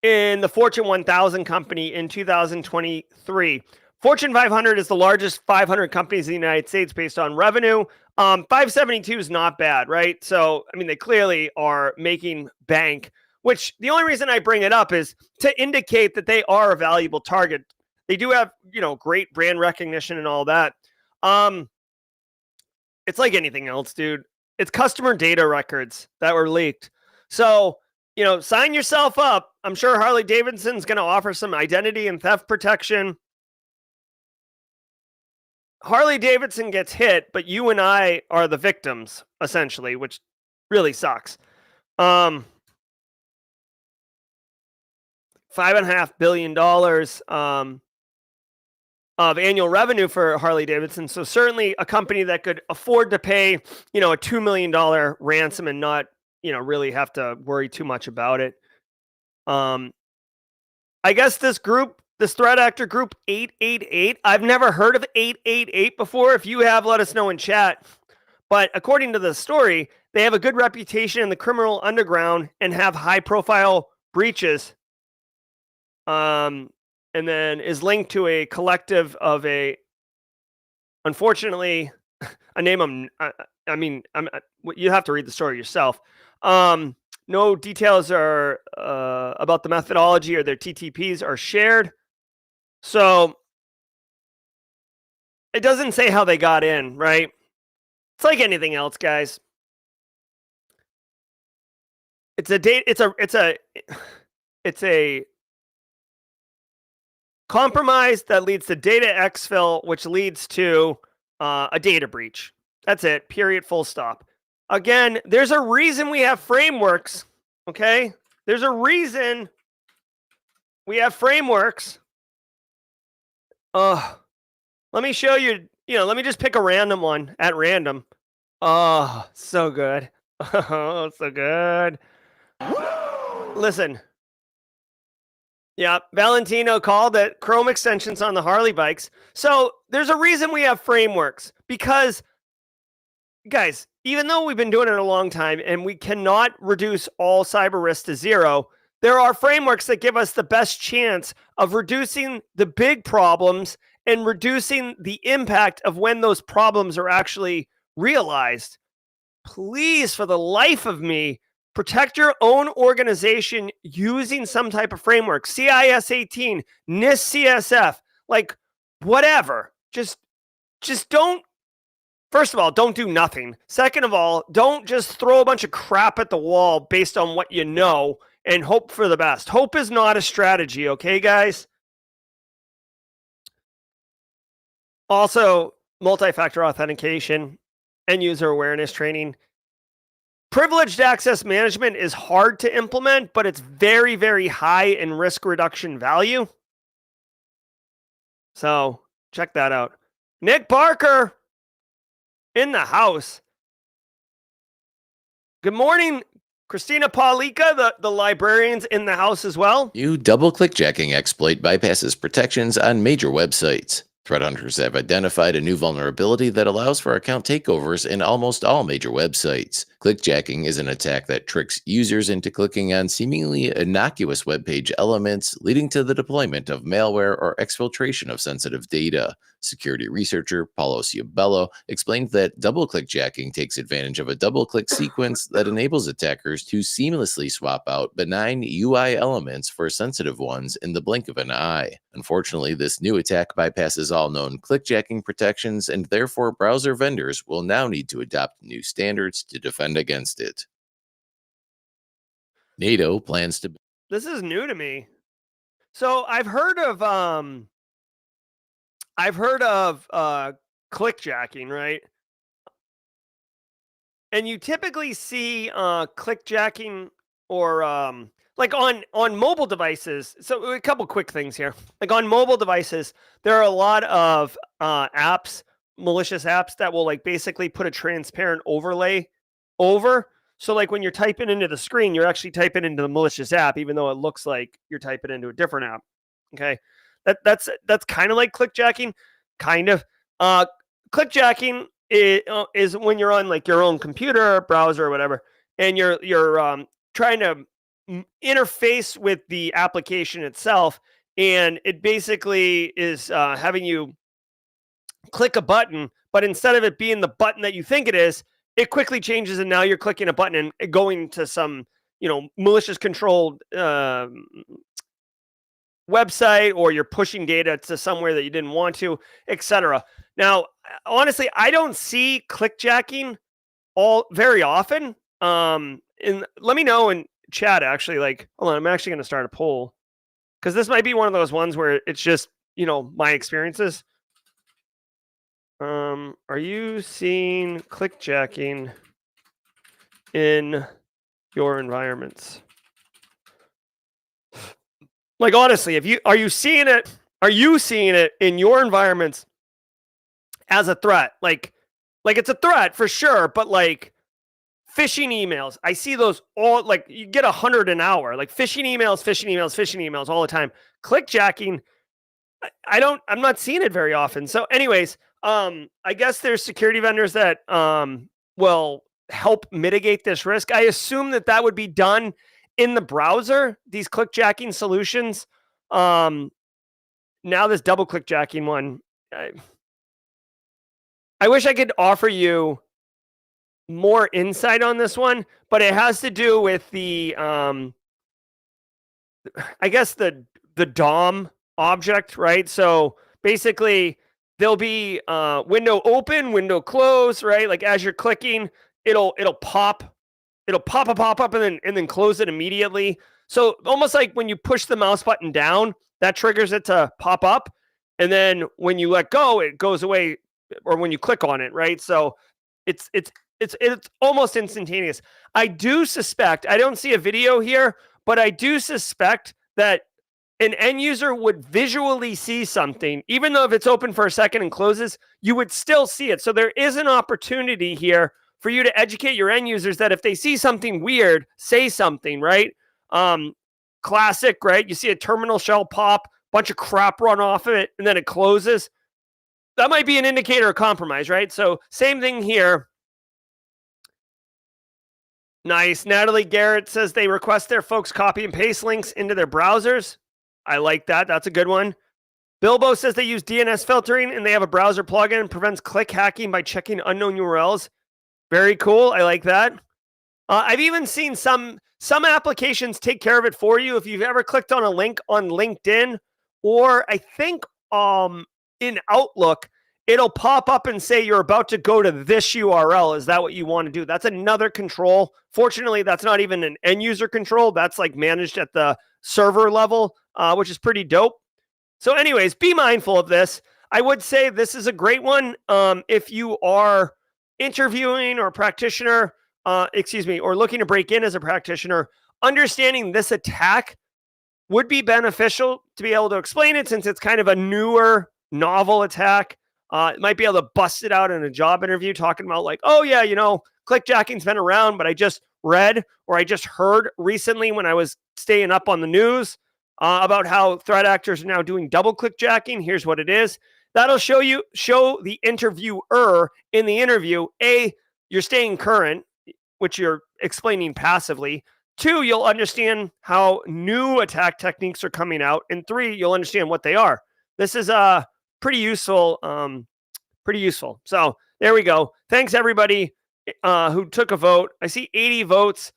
in the Fortune 1000 company in 2023. Fortune 500 is the largest 500 companies in the United States based on revenue. 572 is not bad, right? So, I mean, they clearly are making bank, which the only reason I bring it up is to indicate that they are a valuable target. They do have, great brand recognition and all that. It's like anything else, dude. It's customer data records that were leaked. So, sign yourself up. I'm sure Harley Davidson's going to offer some identity and theft protection. Harley Davidson gets hit, but you and I are the victims, essentially, which really sucks. $5.5 billion of annual revenue for Harley Davidson. So certainly a company that could afford to pay, a $2 million ransom and not, really have to worry too much about it. I guess this threat actor group 888, I've never heard of 888 before. If you have, let us know in chat. But according to the story, they have a good reputation in the criminal underground and have high profile breaches. And then is linked to a collective of unfortunately, a name you have to read the story yourself. No details are about the methodology or their TTPs are shared. So it doesn't say how they got in, right? It's like anything else, guys. It's a compromise that leads to data exfil, which leads to a data breach. That's it. Period. Full stop. Again, there's a reason we have frameworks. Okay? There's a reason we have frameworks. Let me show you, let me just pick a random one at random. Oh, so good. Oh, so good. Listen. Yeah, Valentino called it Chrome extensions on the Harley bikes. So there's a reason we have frameworks because, guys, even though we've been doing it a long time and we cannot reduce all cyber risk to zero, there are frameworks that give us the best chance of reducing the big problems and reducing the impact of when those problems are actually realized. Please, for the life of me, protect your own organization using some type of framework. CIS 18, NIST CSF, like whatever. Just don't. First of all, don't do nothing. Second of all, don't just throw a bunch of crap at the wall based on what you know and hope for the best. Hope is not a strategy, okay, guys? Also, multi-factor authentication and user awareness training. Privileged access management is hard to implement, but it's very, very high in risk reduction value. So check that out. Nick Parker in the house. Good morning, Christina Paulika, the librarian's in the house as well. New double-click jacking exploit bypasses protections on major websites. Threat hunters have identified a new vulnerability that allows for account takeovers in almost all major websites. Clickjacking is an attack that tricks users into clicking on seemingly innocuous web page elements, leading to the deployment of malware or exfiltration of sensitive data. Security researcher Paulo Ciabello explained that double-click jacking takes advantage of a double-click sequence that enables attackers to seamlessly swap out benign UI elements for sensitive ones in the blink of an eye. Unfortunately, this new attack bypasses all known clickjacking protections, and therefore browser vendors will now need to adopt new standards to defend against it. NATO plans to... This is new to me. So I've heard of clickjacking, right? And you typically see clickjacking or like on mobile devices. So a couple quick things here. Like on mobile devices, there are a lot of apps, malicious apps that will like basically put a transparent overlay over. So like when you're typing into the screen, you're actually typing into the malicious app, even though it looks like you're typing into a different app. Okay, that's kind of like clickjacking, kind of. Clickjacking is when you're on like your own computer, browser, or whatever, and you're trying to interface with the application itself, and it basically is having you click a button, but instead of it being the button that you think it is, it quickly changes, and now you're clicking a button and going to some malicious controlled website, or you're pushing data to somewhere that you didn't want to, etc. Now, honestly, I don't see clickjacking all very often. And let me know in chat. Actually, like, hold on, I'm actually going to start a poll because this might be one of those ones where it's just my experiences. Are you seeing clickjacking in your environments? Like, honestly, are you seeing it in your environments as a threat? Like it's a threat for sure, but like phishing emails, I see those all, like you get 100 an hour, like phishing emails all the time. Clickjacking, I'm not seeing it very often. So anyways, I guess there's security vendors that will help mitigate this risk. I assume that would be done in the browser, these clickjacking solutions. Now this double clickjacking one, I wish I could offer you more insight on this one, but it has to do with the I guess the DOM object, right? So basically there'll be window open, window close, right? Like as you're clicking, it'll pop up and then close it immediately. So almost like when you push the mouse button down, that triggers it to pop up. And then when you let go, it goes away, or when you click on it, right? So it's almost instantaneous. I do suspect, I don't see a video here, but I do suspect that an end user would visually see something, even though if it's open for a second and closes, you would still see it. So there is an opportunity here for you to educate your end users that if they see something weird, say something, right? Classic, right? You see a terminal shell pop, bunch of crap run off of it, and then it closes. That might be an indicator of compromise, right? So same thing here. Nice. Natalie Garrett says they request their folks copy and paste links into their browsers. I like that. That's a good one. Bilbo says they use DNS filtering and they have a browser plugin and prevents click hacking by checking unknown URLs. Very cool. I like that. I've even seen some applications take care of it for you. If you've ever clicked on a link on LinkedIn, or I think in Outlook, it'll pop up and say you're about to go to this URL. Is that what you want to do? That's another control. Fortunately, that's not even an end user control. That's like managed at the server level, which is pretty dope. So anyways, be mindful of this. I would say this is a great one if you are interviewing or practitioner, or looking to break in as a practitioner. Understanding this attack would be beneficial to be able to explain it, since it's kind of a newer, novel attack. It might be able to bust it out in a job interview, talking about like, oh yeah, clickjacking's been around, but I just read or I just heard recently when I was staying up on the news about how threat actors are now doing double clickjacking. Here's what it is. That'll show the interviewer in the interview, A, you're staying current. which you're explaining passively. 2, you'll understand how new attack techniques are coming out. And 3, you'll understand what they are. This is pretty useful. So there we go. Thanks everybody who took a vote. I see 80 votes.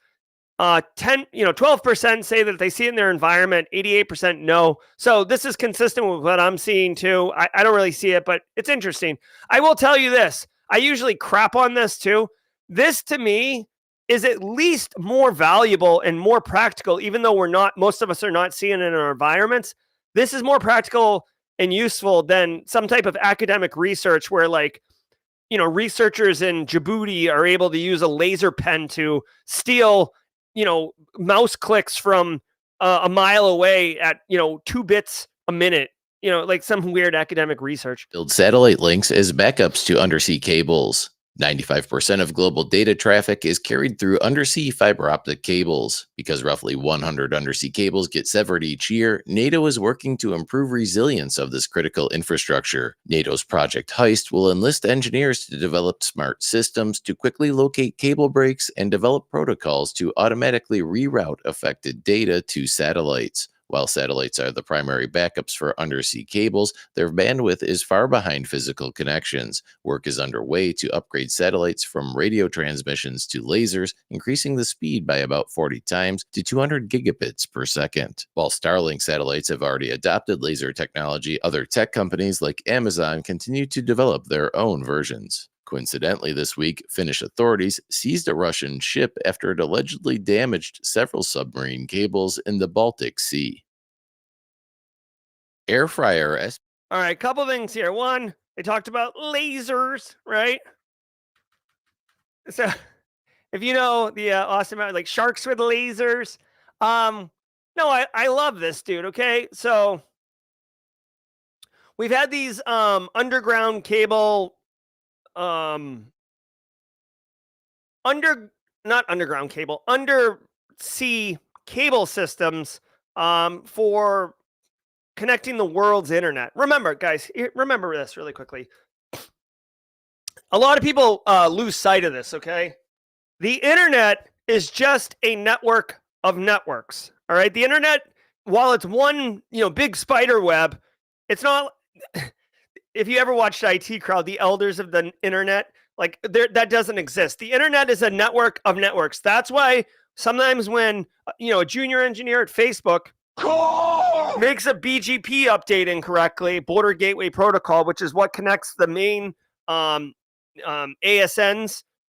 12% say that they see it in their environment, 88% no. So this is consistent with what I'm seeing too. I don't really see it, but it's interesting. I will tell you this. I usually crap on this too. This to me is at least more valuable and more practical, even though most of us are not seeing it in our environments. This is more practical and useful than some type of academic research where researchers in Djibouti are able to use a laser pen to steal mouse clicks from a mile away at 2 bits a minute, like some weird academic research. Build satellite links as backups to undersea cables. 95% of global data traffic is carried through undersea fiber optic cables. Because roughly 100 undersea cables get severed each year, NATO is working to improve resilience of this critical infrastructure. NATO's Project Heist will enlist engineers to develop smart systems to quickly locate cable breaks and develop protocols to automatically reroute affected data to satellites. While satellites are the primary backups for undersea cables, their bandwidth is far behind physical connections. Work is underway to upgrade satellites from radio transmissions to lasers, increasing the speed by about 40 times to 200 gigabits per second. While Starlink satellites have already adopted laser technology, other tech companies like Amazon continue to develop their own versions. Coincidentally, this week, Finnish authorities seized a Russian ship after it allegedly damaged several submarine cables in the Baltic Sea. Air fryer. All right, couple things here. One, they talked about lasers, right? So, if you know the awesome, like sharks with lasers, no, I love this, dude. Okay, so we've had these underground cable. Undersea cable systems for connecting the world's internet. Remember, guys, remember this really quickly. A lot of people lose sight of this, okay? The internet is just a network of networks, all right? The internet, while it's one, big spider web, it's not... If you ever watched IT Crowd, the elders of the internet, that doesn't exist. The internet is a network of networks. That's why sometimes when, a junior engineer at Facebook makes a BGP update incorrectly, Border Gateway Protocol, which is what connects the main ASNs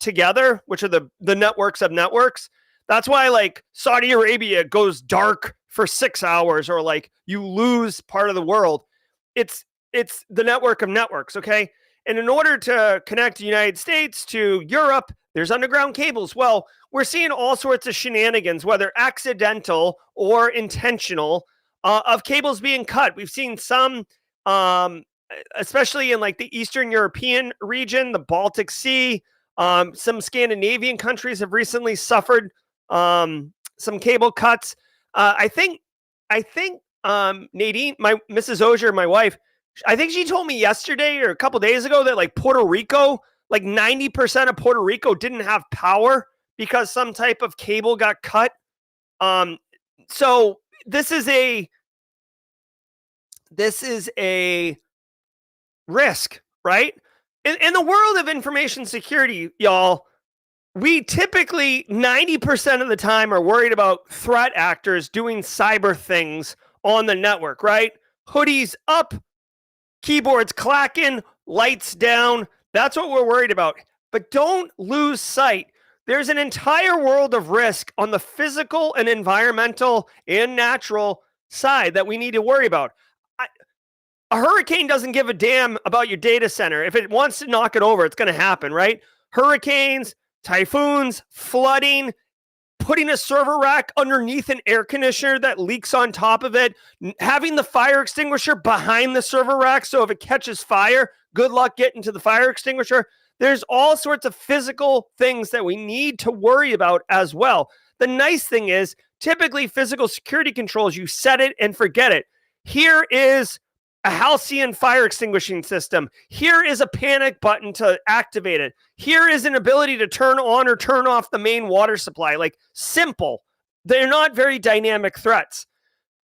together, which are the networks of networks. That's why Saudi Arabia goes dark for 6 hours, or you lose part of the world. It's the network of networks, okay? And in order to connect the United States to Europe, there's underground cables. Well, we're seeing all sorts of shenanigans, whether accidental or intentional, of cables being cut. We've seen some, especially in the Eastern European region, the Baltic Sea. Some Scandinavian countries have recently suffered some cable cuts. I think Nadine, Mrs. Auger, my wife, I think she told me yesterday or a couple days ago that Puerto Rico, 90% of Puerto Rico didn't have power because some type of cable got cut. So this is a risk, right? In the world of information security, y'all, we typically 90% of the time are worried about threat actors doing cyber things on the network, right? Hoodies up, keyboards clacking, lights down. That's what we're worried about. But don't lose sight. There's an entire world of risk on the physical and environmental and natural side that we need to worry about. A hurricane doesn't give a damn about your data center. If it wants to knock it over, it's going to happen, right? Hurricanes, typhoons, flooding, putting a server rack underneath an air conditioner that leaks on top of it, having the fire extinguisher behind the server rack so if it catches fire, good luck getting to the fire extinguisher. There's all sorts of physical things that we need to worry about as well. The nice thing is, typically physical security controls, you set it and forget it. Here is a halcyon fire extinguishing system. Here is a panic button to activate it. Here is an ability to turn on or turn off the main water supply. Like, simple. They're not very dynamic threats.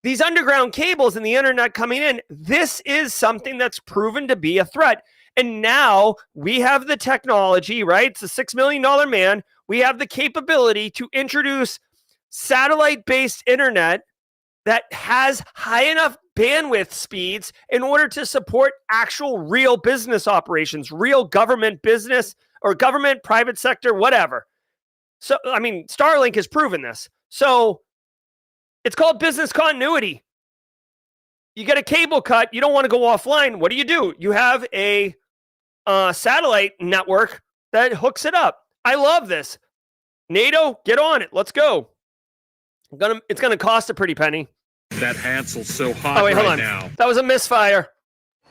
These underground cables and the internet coming in, this is something that's proven to be a threat. And now we have the technology, right? It's a $6 million man. We have the capability to introduce satellite-based internet that has high enough bandwidth speeds in order to support actual real business operations, real government business or government, private sector, whatever. So, I mean, Starlink has proven this. So it's called business continuity. You get a cable cut, you don't want to go offline. What do? You have a satellite network that hooks it up. I love this. NATO, get on it. Let's go. It's gonna cost a pretty penny. That Hansel's so hot now. That was a misfire.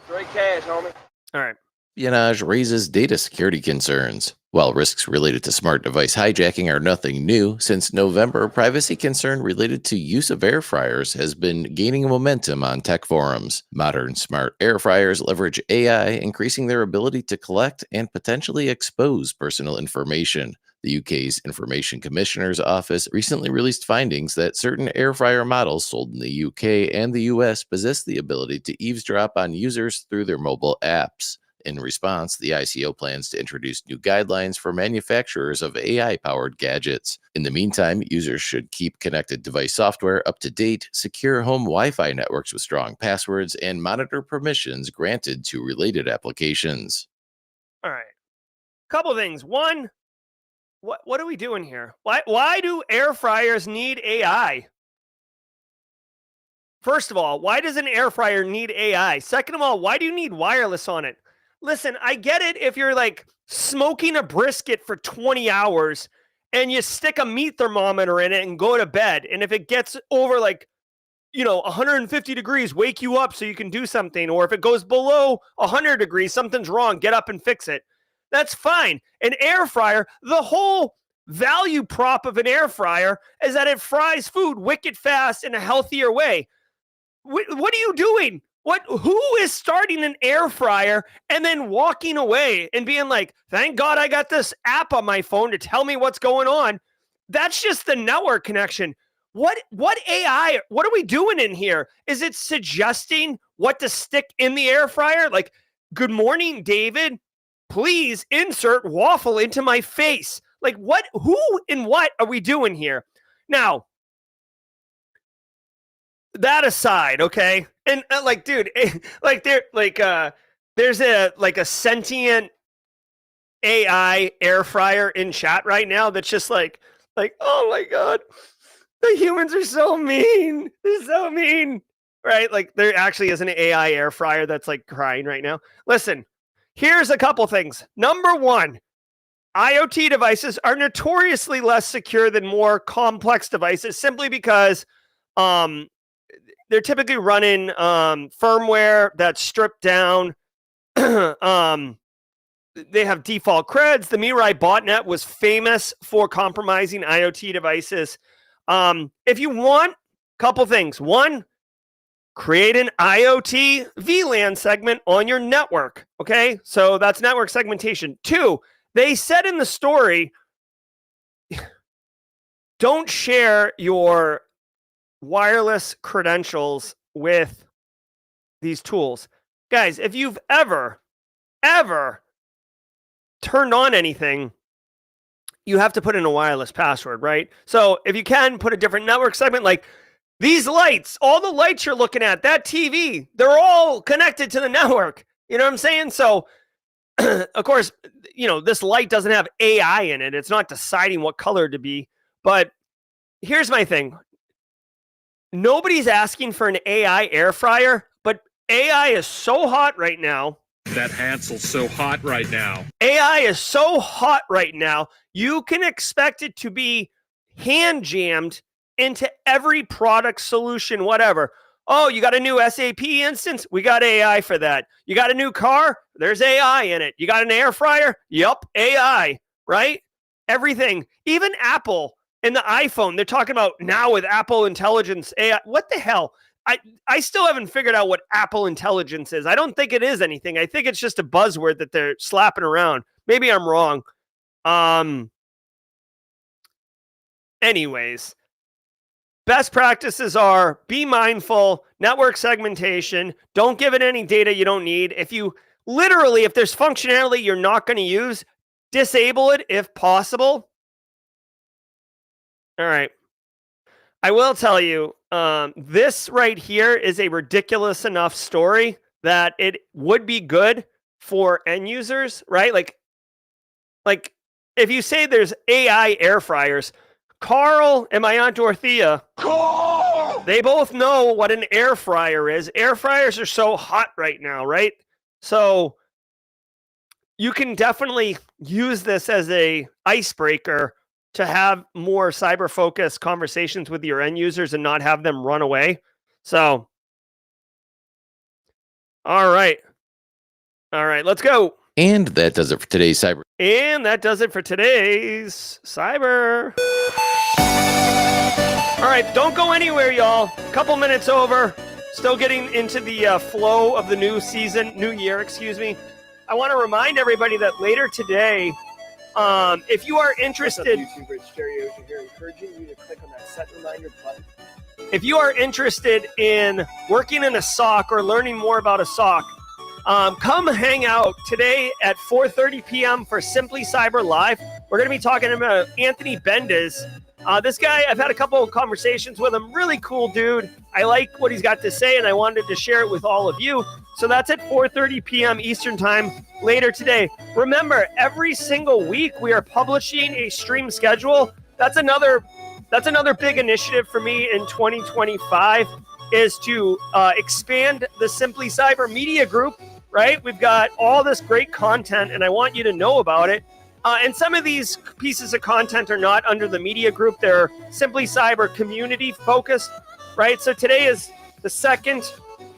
Straight cash, homie. All right. Espionage raises data security concerns. While risks related to smart device hijacking are nothing new, since November, privacy concern related to use of air fryers has been gaining momentum on tech forums. Modern smart air fryers leverage AI, increasing their ability to collect and potentially expose personal information. The UK's Information Commissioner's Office recently released findings that certain air fryer models sold in the UK and the US possess the ability to eavesdrop on users through their mobile apps. In response, the ICO plans to introduce new guidelines for manufacturers of AI-powered gadgets. In the meantime, users should keep connected device software up to date, secure home Wi-Fi networks with strong passwords, and monitor permissions granted to related applications. All right. Couple things. One, what are we doing here? Why do air fryers need AI? First of all, why does an air fryer need AI? Second of all, why do you need wireless on it? Listen, I get it if you're like smoking a brisket for 20 hours and you stick a meat thermometer in it and go to bed. And if it gets over 150 degrees, wake you up so you can do something. Or if it goes below 100 degrees, something's wrong, get up and fix it. That's fine. An air fryer, the whole value prop of an air fryer is that it fries food wicked fast in a healthier way. What are you doing? Who is starting an air fryer and then walking away and being like, thank God I got this app on my phone to tell me what's going on? That's just the network connection. What AI, what are we doing in here? Is it suggesting what to stick in the air fryer? Like, good morning, David. Please insert waffle into my face. Like, who and what are we doing here? Now, that aside, okay? And dude, there's a sentient AI air fryer in chat right now that's just like, oh my God, the humans are so mean. They're so mean, right? Like, there actually is an AI air fryer that's like crying right now. Listen, here's a couple things. Number one, IoT devices are notoriously less secure than more complex devices simply because they're typically running firmware that's stripped down. They have default creds. The Mirai botnet was famous for compromising IoT devices. If you want, couple things. One, create an IoT VLAN segment on your network. Okay, so that's network segmentation. Two, they said in the story, don't share your wireless credentials with these tools. Guys, if you've ever turned on anything, you have to put in a wireless password, right? So if you can, put a different network segment, like these lights, all the lights you're looking at, that TV, they're all connected to the network. You know what I'm saying? So, of course, this light doesn't have AI in it. It's not deciding what color to be. But here's my thing. Nobody's asking for an AI air fryer, but AI is so hot right now. That Hansel's so hot right now. AI is so hot right now, you can expect it to be hand jammed into every product solution, whatever. Oh, you got a new SAP instance? We got AI for that. You got a new car? There's AI in it. You got an air fryer? Yup, AI, right? Everything. Even Apple and the iPhone, they're talking about now with Apple Intelligence AI. What the hell? I still haven't figured out what Apple Intelligence is. I don't think it is anything. I think it's just a buzzword that they're slapping around. Maybe I'm wrong. Anyways, best practices are be mindful, network segmentation, don't give it any data you don't need. If there's functionality you're not going to use, disable it if possible. All right. I will tell you, this right here is a ridiculous enough story that it would be good for end users, right? Like if you say there's AI air fryers, Carl and my Aunt Dorothea, they both know what an air fryer is. Air fryers are so hot right now, right? So you can definitely use this as a icebreaker to have more cyber-focused conversations with your end users and not have them run away. So, all right, let's go. And that does it for today's cyber. All right, don't go anywhere, y'all. Couple minutes over. Still getting into the flow of the new year, excuse me. I want to remind everybody that later today, if you are interested... What's up, YouTuber? It's Gerald here, encouraging you to click on that set reminder button. If you are interested in working in a SOC or learning more about a SOC, come hang out today at 4:30 p.m. for Simply Cyber Live. We're going to be talking about Anthony Bendis. This guy, I've had a couple of conversations with him. Really cool dude. I like what he's got to say, and I wanted to share it with all of you. So that's at 4:30 p.m. Eastern Time later today. Remember, every single week we are publishing a stream schedule. That's another big initiative for me in 2025 is to expand the Simply Cyber Media Group, right? We've got all this great content, and I want you to know about it. And some of these pieces of content are not under the media group. They're Simply Cyber community focused, right? So today is the second,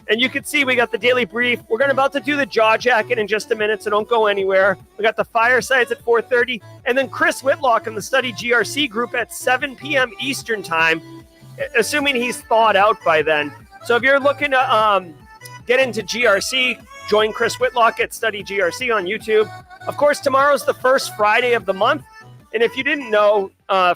and you can see we got the daily brief. We're about to do the jaw jacket in just a minute, so don't go anywhere. We got the firesides at 4:30, and then Chris Whitlock in the Study GRC group at 7 p.m. Eastern Time, assuming he's thawed out by then. So if you're looking to get into GRC, join Chris Whitlock at Study GRC on YouTube. Of course, tomorrow's the first Friday of the month. And if you didn't know,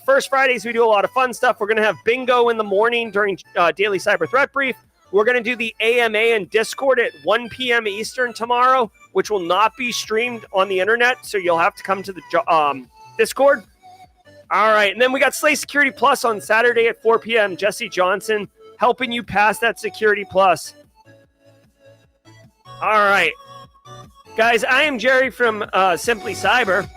first Fridays, we do a lot of fun stuff. We're going to have bingo in the morning during Daily Cyber Threat Brief. We're going to do the AMA and Discord at 1 p.m. Eastern tomorrow, which will not be streamed on the internet. So you'll have to come to the Discord. All right. And then we got Slay Security Plus on Saturday at 4 p.m. Jesse Johnson helping you pass that Security Plus. All right. Guys, I am Jerry from Simply Cyber.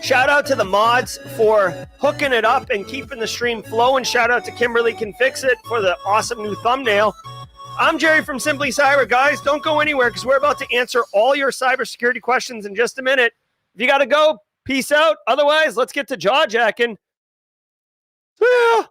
Shout out to the mods for hooking it up and keeping the stream flowing. Shout out to Kimberly Can Fix It for the awesome new thumbnail. I'm Jerry from Simply Cyber. Guys, don't go anywhere because we're about to answer all your cybersecurity questions in just a minute. If you got to go, peace out. Otherwise, let's get to jaw jacking. Yeah.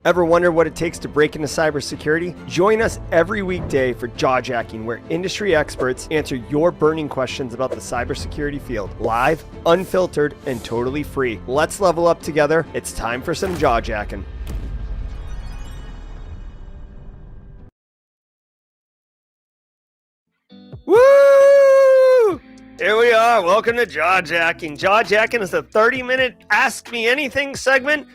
Ever wonder what it takes to break into cybersecurity? Join us every weekday for Jawjacking, where industry experts answer your burning questions about the cybersecurity field. Live, unfiltered, and totally free. Let's level up together. It's time for some Jawjacking. Woo! Here we are. Welcome to Jawjacking. Jawjacking is a 30-minute Ask Me Anything segment.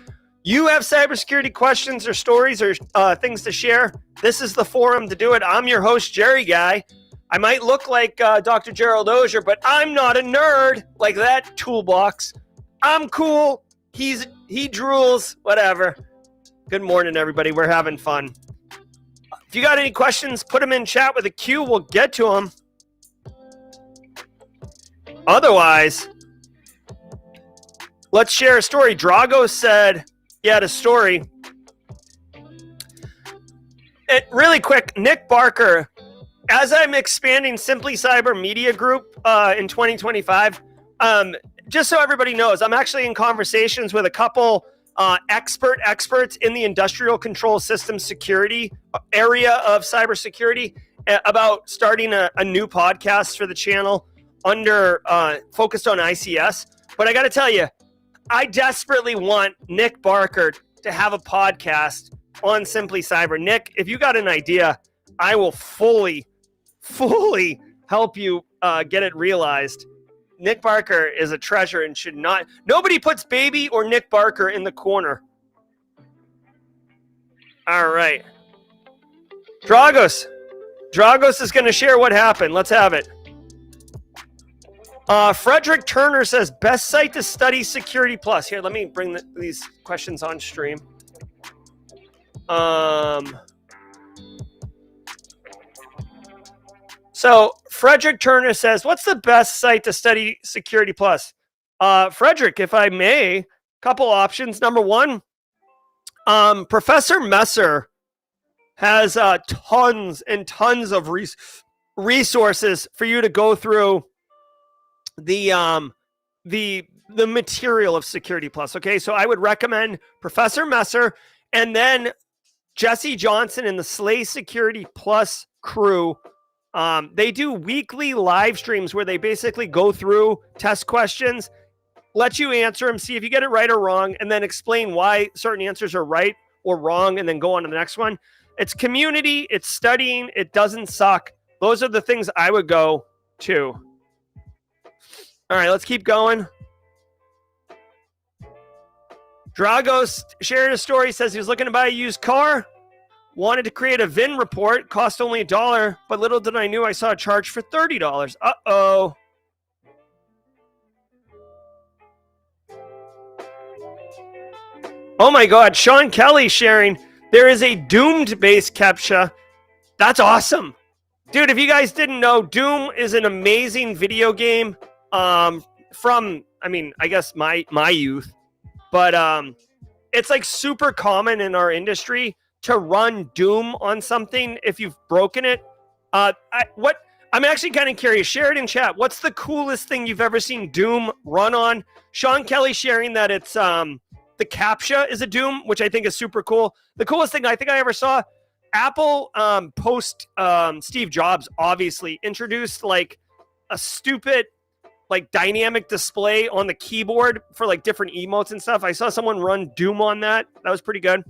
You have cybersecurity questions or stories or things to share, this is the forum to do it. I'm your host, Jerry Guy. I might look like Dr. Gerald Auger, but I'm not a nerd like that toolbox. I'm cool. He drools. Whatever. Good morning, everybody. We're having fun. If you got any questions, put them in chat with a Q. We'll get to them. Otherwise, let's share a story. Drago said... He had a story. Really quick, Nick Barker, as I'm expanding Simply Cyber Media Group in 2025, just so everybody knows, I'm actually in conversations with a couple experts in the industrial control system security area of cybersecurity about starting a new podcast for the channel under focused on ICS. But I got to tell you, I desperately want Nick Barker to have a podcast on Simply Cyber. Nick, if you got an idea, I will fully help you get it realized. Nick Barker is a treasure and should not. Nobody puts baby or Nick Barker in the corner. All right. Dragos is going to share what happened. Let's have it. Frederick Turner says, best site to study Security Plus. Here, let me bring these questions on stream. So Frederick Turner says, what's the best site to study Security Plus? Frederick, if I may, a couple options. Number one, Professor Messer has tons and tons of resources for you to go through the material of Security Plus. Okay, so I would recommend Professor Messer, and then Jesse Johnson and the Slay Security Plus crew. They do weekly live streams where they basically go through test questions, let you answer them, see if you get it right or wrong, and then explain why certain answers are right or wrong, and then go on to the next one. It's community, it's studying, it doesn't suck. Those are the things I would go to. All right, let's keep going. Dragos shared a story, says he was looking to buy a used car, wanted to create a VIN report, cost only $1, but little did I knew I saw a charge for $30. Uh-oh. Oh my God, Sean Kelly sharing, there is a Doomed-based CAPTCHA. That's awesome. Dude, if you guys didn't know, Doom is an amazing video game from, I mean, I guess my youth. But it's like super common in our industry to run Doom on something if you've broken it. I'm actually kind of curious. Share it in chat. What's the coolest thing you've ever seen Doom run on? Sean Kelly sharing that it's the CAPTCHA is a Doom, which I think is super cool. The coolest thing I think I ever saw, Apple post Steve Jobs obviously introduced like a stupid like dynamic display on the keyboard for like different emotes and stuff. I saw someone run Doom on that. That was pretty good.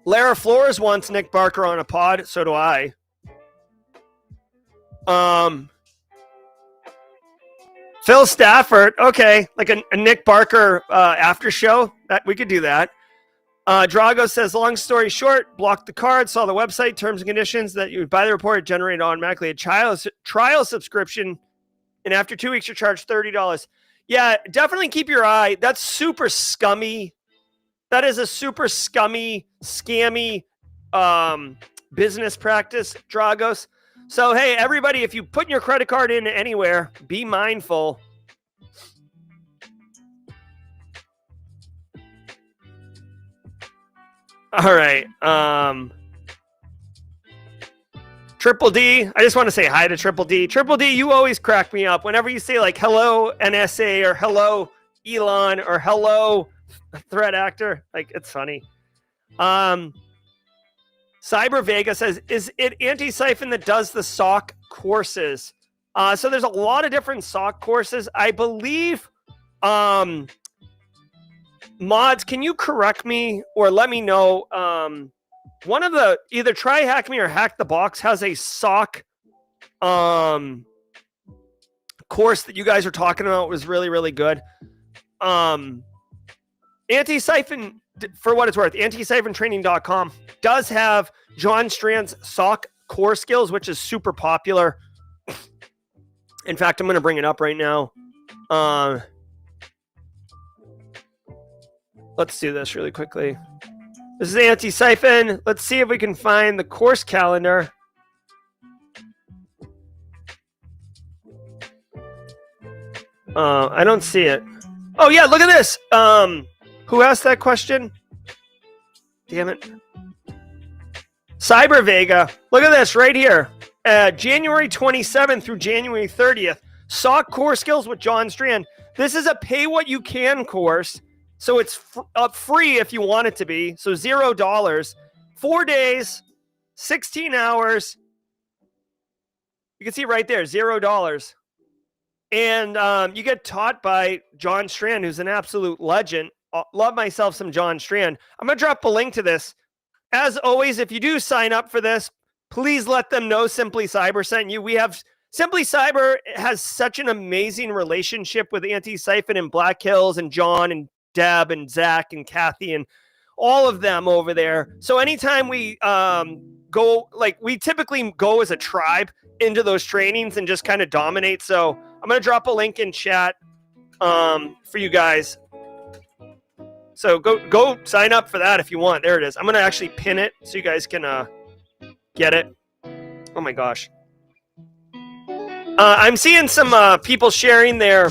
Lara Flores wants Nick Barker on a pod. So do I. Phil Stafford. Okay. Like a Nick Barker after show. That we could do that. Drago says, long story short, blocked the card, saw the website, terms and conditions that you would buy the report, it generated automatically a trial subscription, and after 2 weeks, you're charged $30. Yeah, definitely keep your eye. That's super scummy. That is a super scummy, scammy business practice, Dragos. So, hey, everybody, if you put your credit card in anywhere, be mindful. All right. Triple D. I just want to say hi to Triple D. Triple D, you always crack me up. Whenever you say like hello NSA or hello Elon or hello threat actor, like it's funny. Cyber Vega says, is it Antisyphon that does the SOC courses? So there's a lot of different SOC courses. I believe Mods, can you correct me or let me know? One of the either Try Hack Me or Hack the Box has a SOC course that you guys are talking about. Was really, really good. Antisyphon, for what it's worth, antisyphontraining.com does have John Strand's SOC core skills, which is super popular. In fact, I'm going to bring it up right now. Let's do this really quickly. This is Antisyphon. Let's see if we can find the course calendar. I don't see it. Oh, yeah, look at this. Who asked that question? Damn it. Cyber Vega. Look at this right here. January 27th through January 30th. SOC core skills with John Strand. This is a pay what you can course. So it's free if you want it to be. So $0. 4 days, 16 hours. You can see right there, $0. And you get taught by John Strand, who's an absolute legend. love myself some John Strand. I'm going to drop a link to this. As always, if you do sign up for this, please let them know Simply Cyber sent you. Simply Cyber has such an amazing relationship with Antisyphon and Black Hills and John and Deb and Zach and Kathy and all of them over there. So anytime we we typically go as a tribe into those trainings and just kind of dominate. So I'm going to drop a link in chat for you guys. So go sign up for that if you want. There it is. I'm going to actually pin it so you guys can get it. Oh my gosh. I'm seeing some people sharing their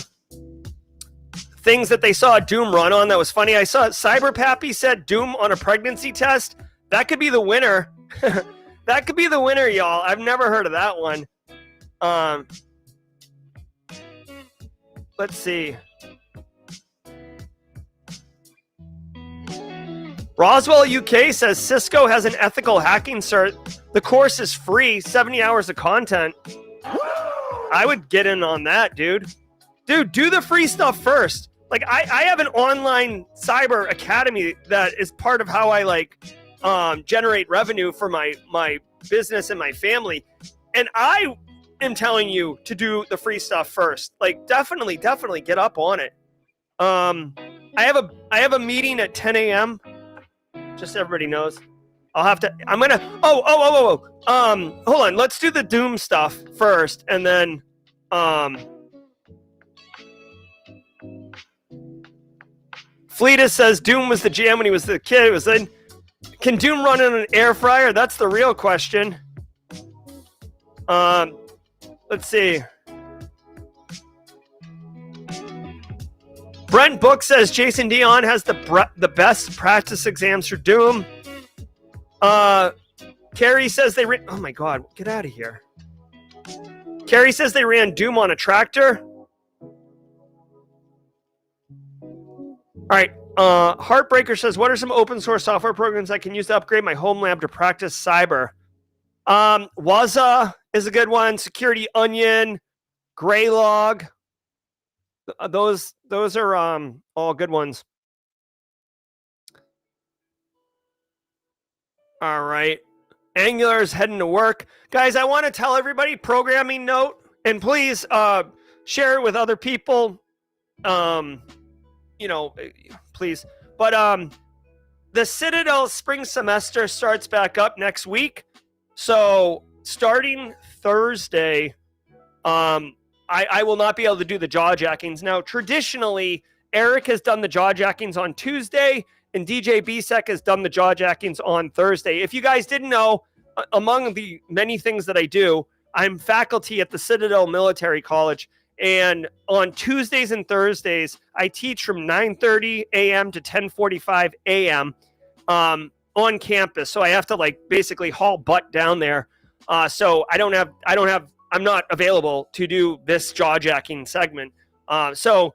things that they saw Doom run on. That was funny. I saw Cyber Pappy said Doom on a pregnancy test. That could be the winner. That could be the winner, y'all. I've never heard of that one. Let's see. Roswell UK says Cisco has an ethical hacking cert. The course is free, 70 hours of content. I would get in on that, dude. Dude, do the free stuff first. Like, I have an online cyber academy that is part of how I generate revenue for my business and my family. And I am telling you to do the free stuff first. Like, definitely get up on it. I have a meeting at 10 a.m. Just so everybody knows. Hold on. Let's do the Doom stuff first, and then Fleetus says Doom was the jam when he was the kid. It was then. Can Doom run in an air fryer? That's the real question. Let's see. Brent Book says Jason Dion has the best practice exams for Doom. Carrie says they ran... Oh my God, get out of here. Carrie says they ran Doom on a tractor. All right. Heartbreaker says, what are some open source software programs I can use to upgrade my home lab to practice cyber? Waza is a good one. Security Onion, Graylog. Those are all good ones. All right. Angular's heading to work. Guys, I want to tell everybody, programming note, and please share it with other people. Please. But the Citadel spring semester starts back up next week. So starting Thursday, I will not be able to do the jaw jackings. Now, traditionally, Eric has done the jaw jackings on Tuesday, and DJ BSEC has done the jaw jackings on Thursday. If you guys didn't know, among the many things that I do, I'm faculty at the Citadel Military College. And on Tuesdays and Thursdays, I teach from 9:30 a.m. to 10:45 a.m. On campus. So I have to basically haul butt down there. So I'm not available to do this jaw jacking segment. So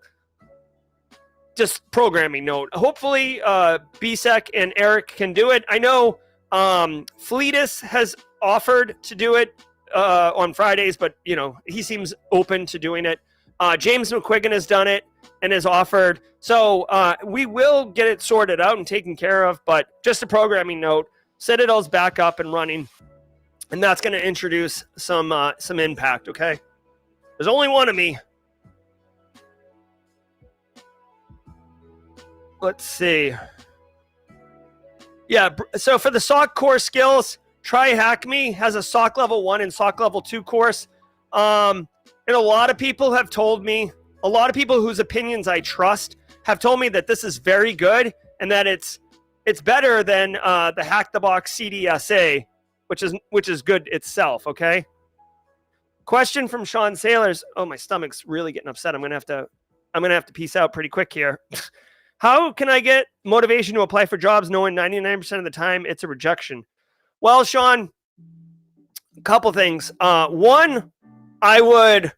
just programming note. Hopefully BSEC and Eric can do it. I know Fleetus has offered to do it on Fridays, but he seems open to doing it. James McQuiggan has done it and has offered. So we will get it sorted out and taken care of, but just a programming note, Citadel's back up and running, and that's going to introduce some impact, okay? There's only one of me. Let's see. Yeah, so for the SOC core skills, Try Hack Me has a SOC level 1 and SOC level 2 course. And a lot of people have told me, a lot of people whose opinions I trust have told me that this is very good and that it's better than the Hack the Box CDSA, which is good itself, okay? Question from Sean Sailors. Oh, my stomach's really getting upset. I'm gonna have to peace out pretty quick here. How can I get motivation to apply for jobs knowing 99% of the time it's a rejection? Well, Sean, a couple things. One, I would,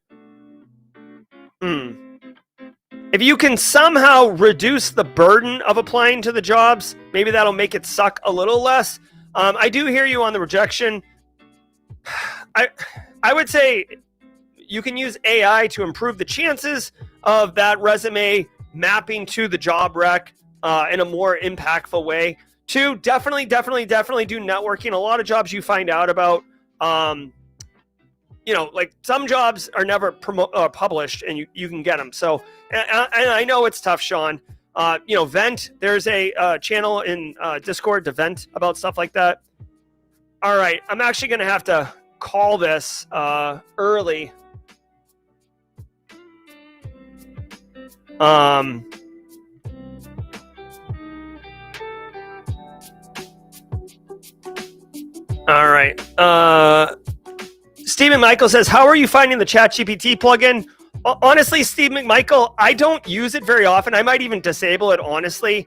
if you can somehow reduce the burden of applying to the jobs, maybe that'll make it suck a little less. I do hear you on the rejection. I would say you can use AI to improve the chances of that resume mapping to the job rec. in a more impactful way. 2, definitely do networking. A lot of jobs you find out about, like some jobs are never published, and you can get them. So, and I know it's tough, Sean. Vent. There's a channel in Discord to vent about stuff like that. All right, I'm actually going to have to call this early. All right. Steve McMichael says, how are you finding the ChatGPT plugin? Honestly, Steve McMichael, I don't use it very often. I might even disable it, honestly.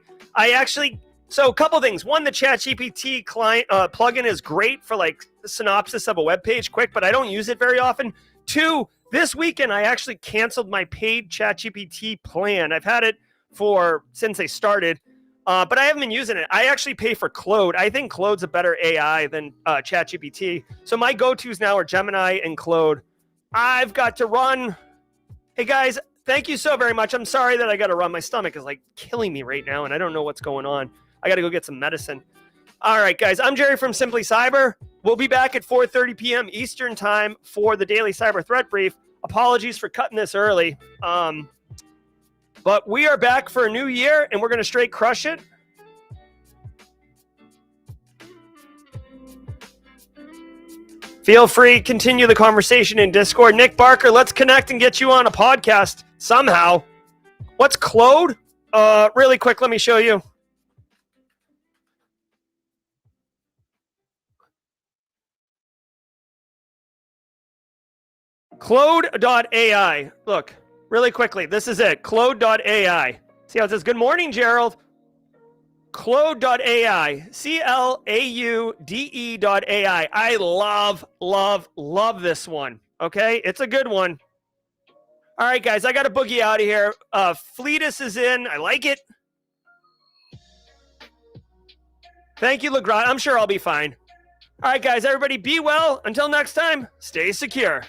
So a couple things. One, the ChatGPT client plugin is great for like the synopsis of a web page quick, but I don't use it very often. 2, this weekend, I actually canceled my paid ChatGPT plan. I've had it since they started. But I haven't been using it. I actually pay for Claude. I think Claude's a better AI than ChatGPT. So my go-tos now are Gemini and Claude. I've got to run. Hey, guys, thank you so very much. I'm sorry that I got to run. My stomach is like killing me right now, and I don't know what's going on. I got to go get some medicine. All right, guys, I'm Jerry from Simply Cyber. We'll be back at 4:30 p.m. Eastern time for the Daily Cyber Threat Brief. Apologies for cutting this early. But we are back for a new year, and we're going to straight crush it. Feel free, continue the conversation in Discord. Nick Barker, let's connect and get you on a podcast somehow. What's Claude? Really quick, let me show you. Claude.ai. Look. Really quickly, this is it. Claude.ai. See how it says, good morning, Gerald. Claude.ai. CLAUDE.ai. I love this one. Okay? It's a good one. All right, guys, I got to boogie out of here. Fleetus is in. I like it. Thank you, Legrand. I'm sure I'll be fine. All right, guys, everybody be well. Until next time, stay secure.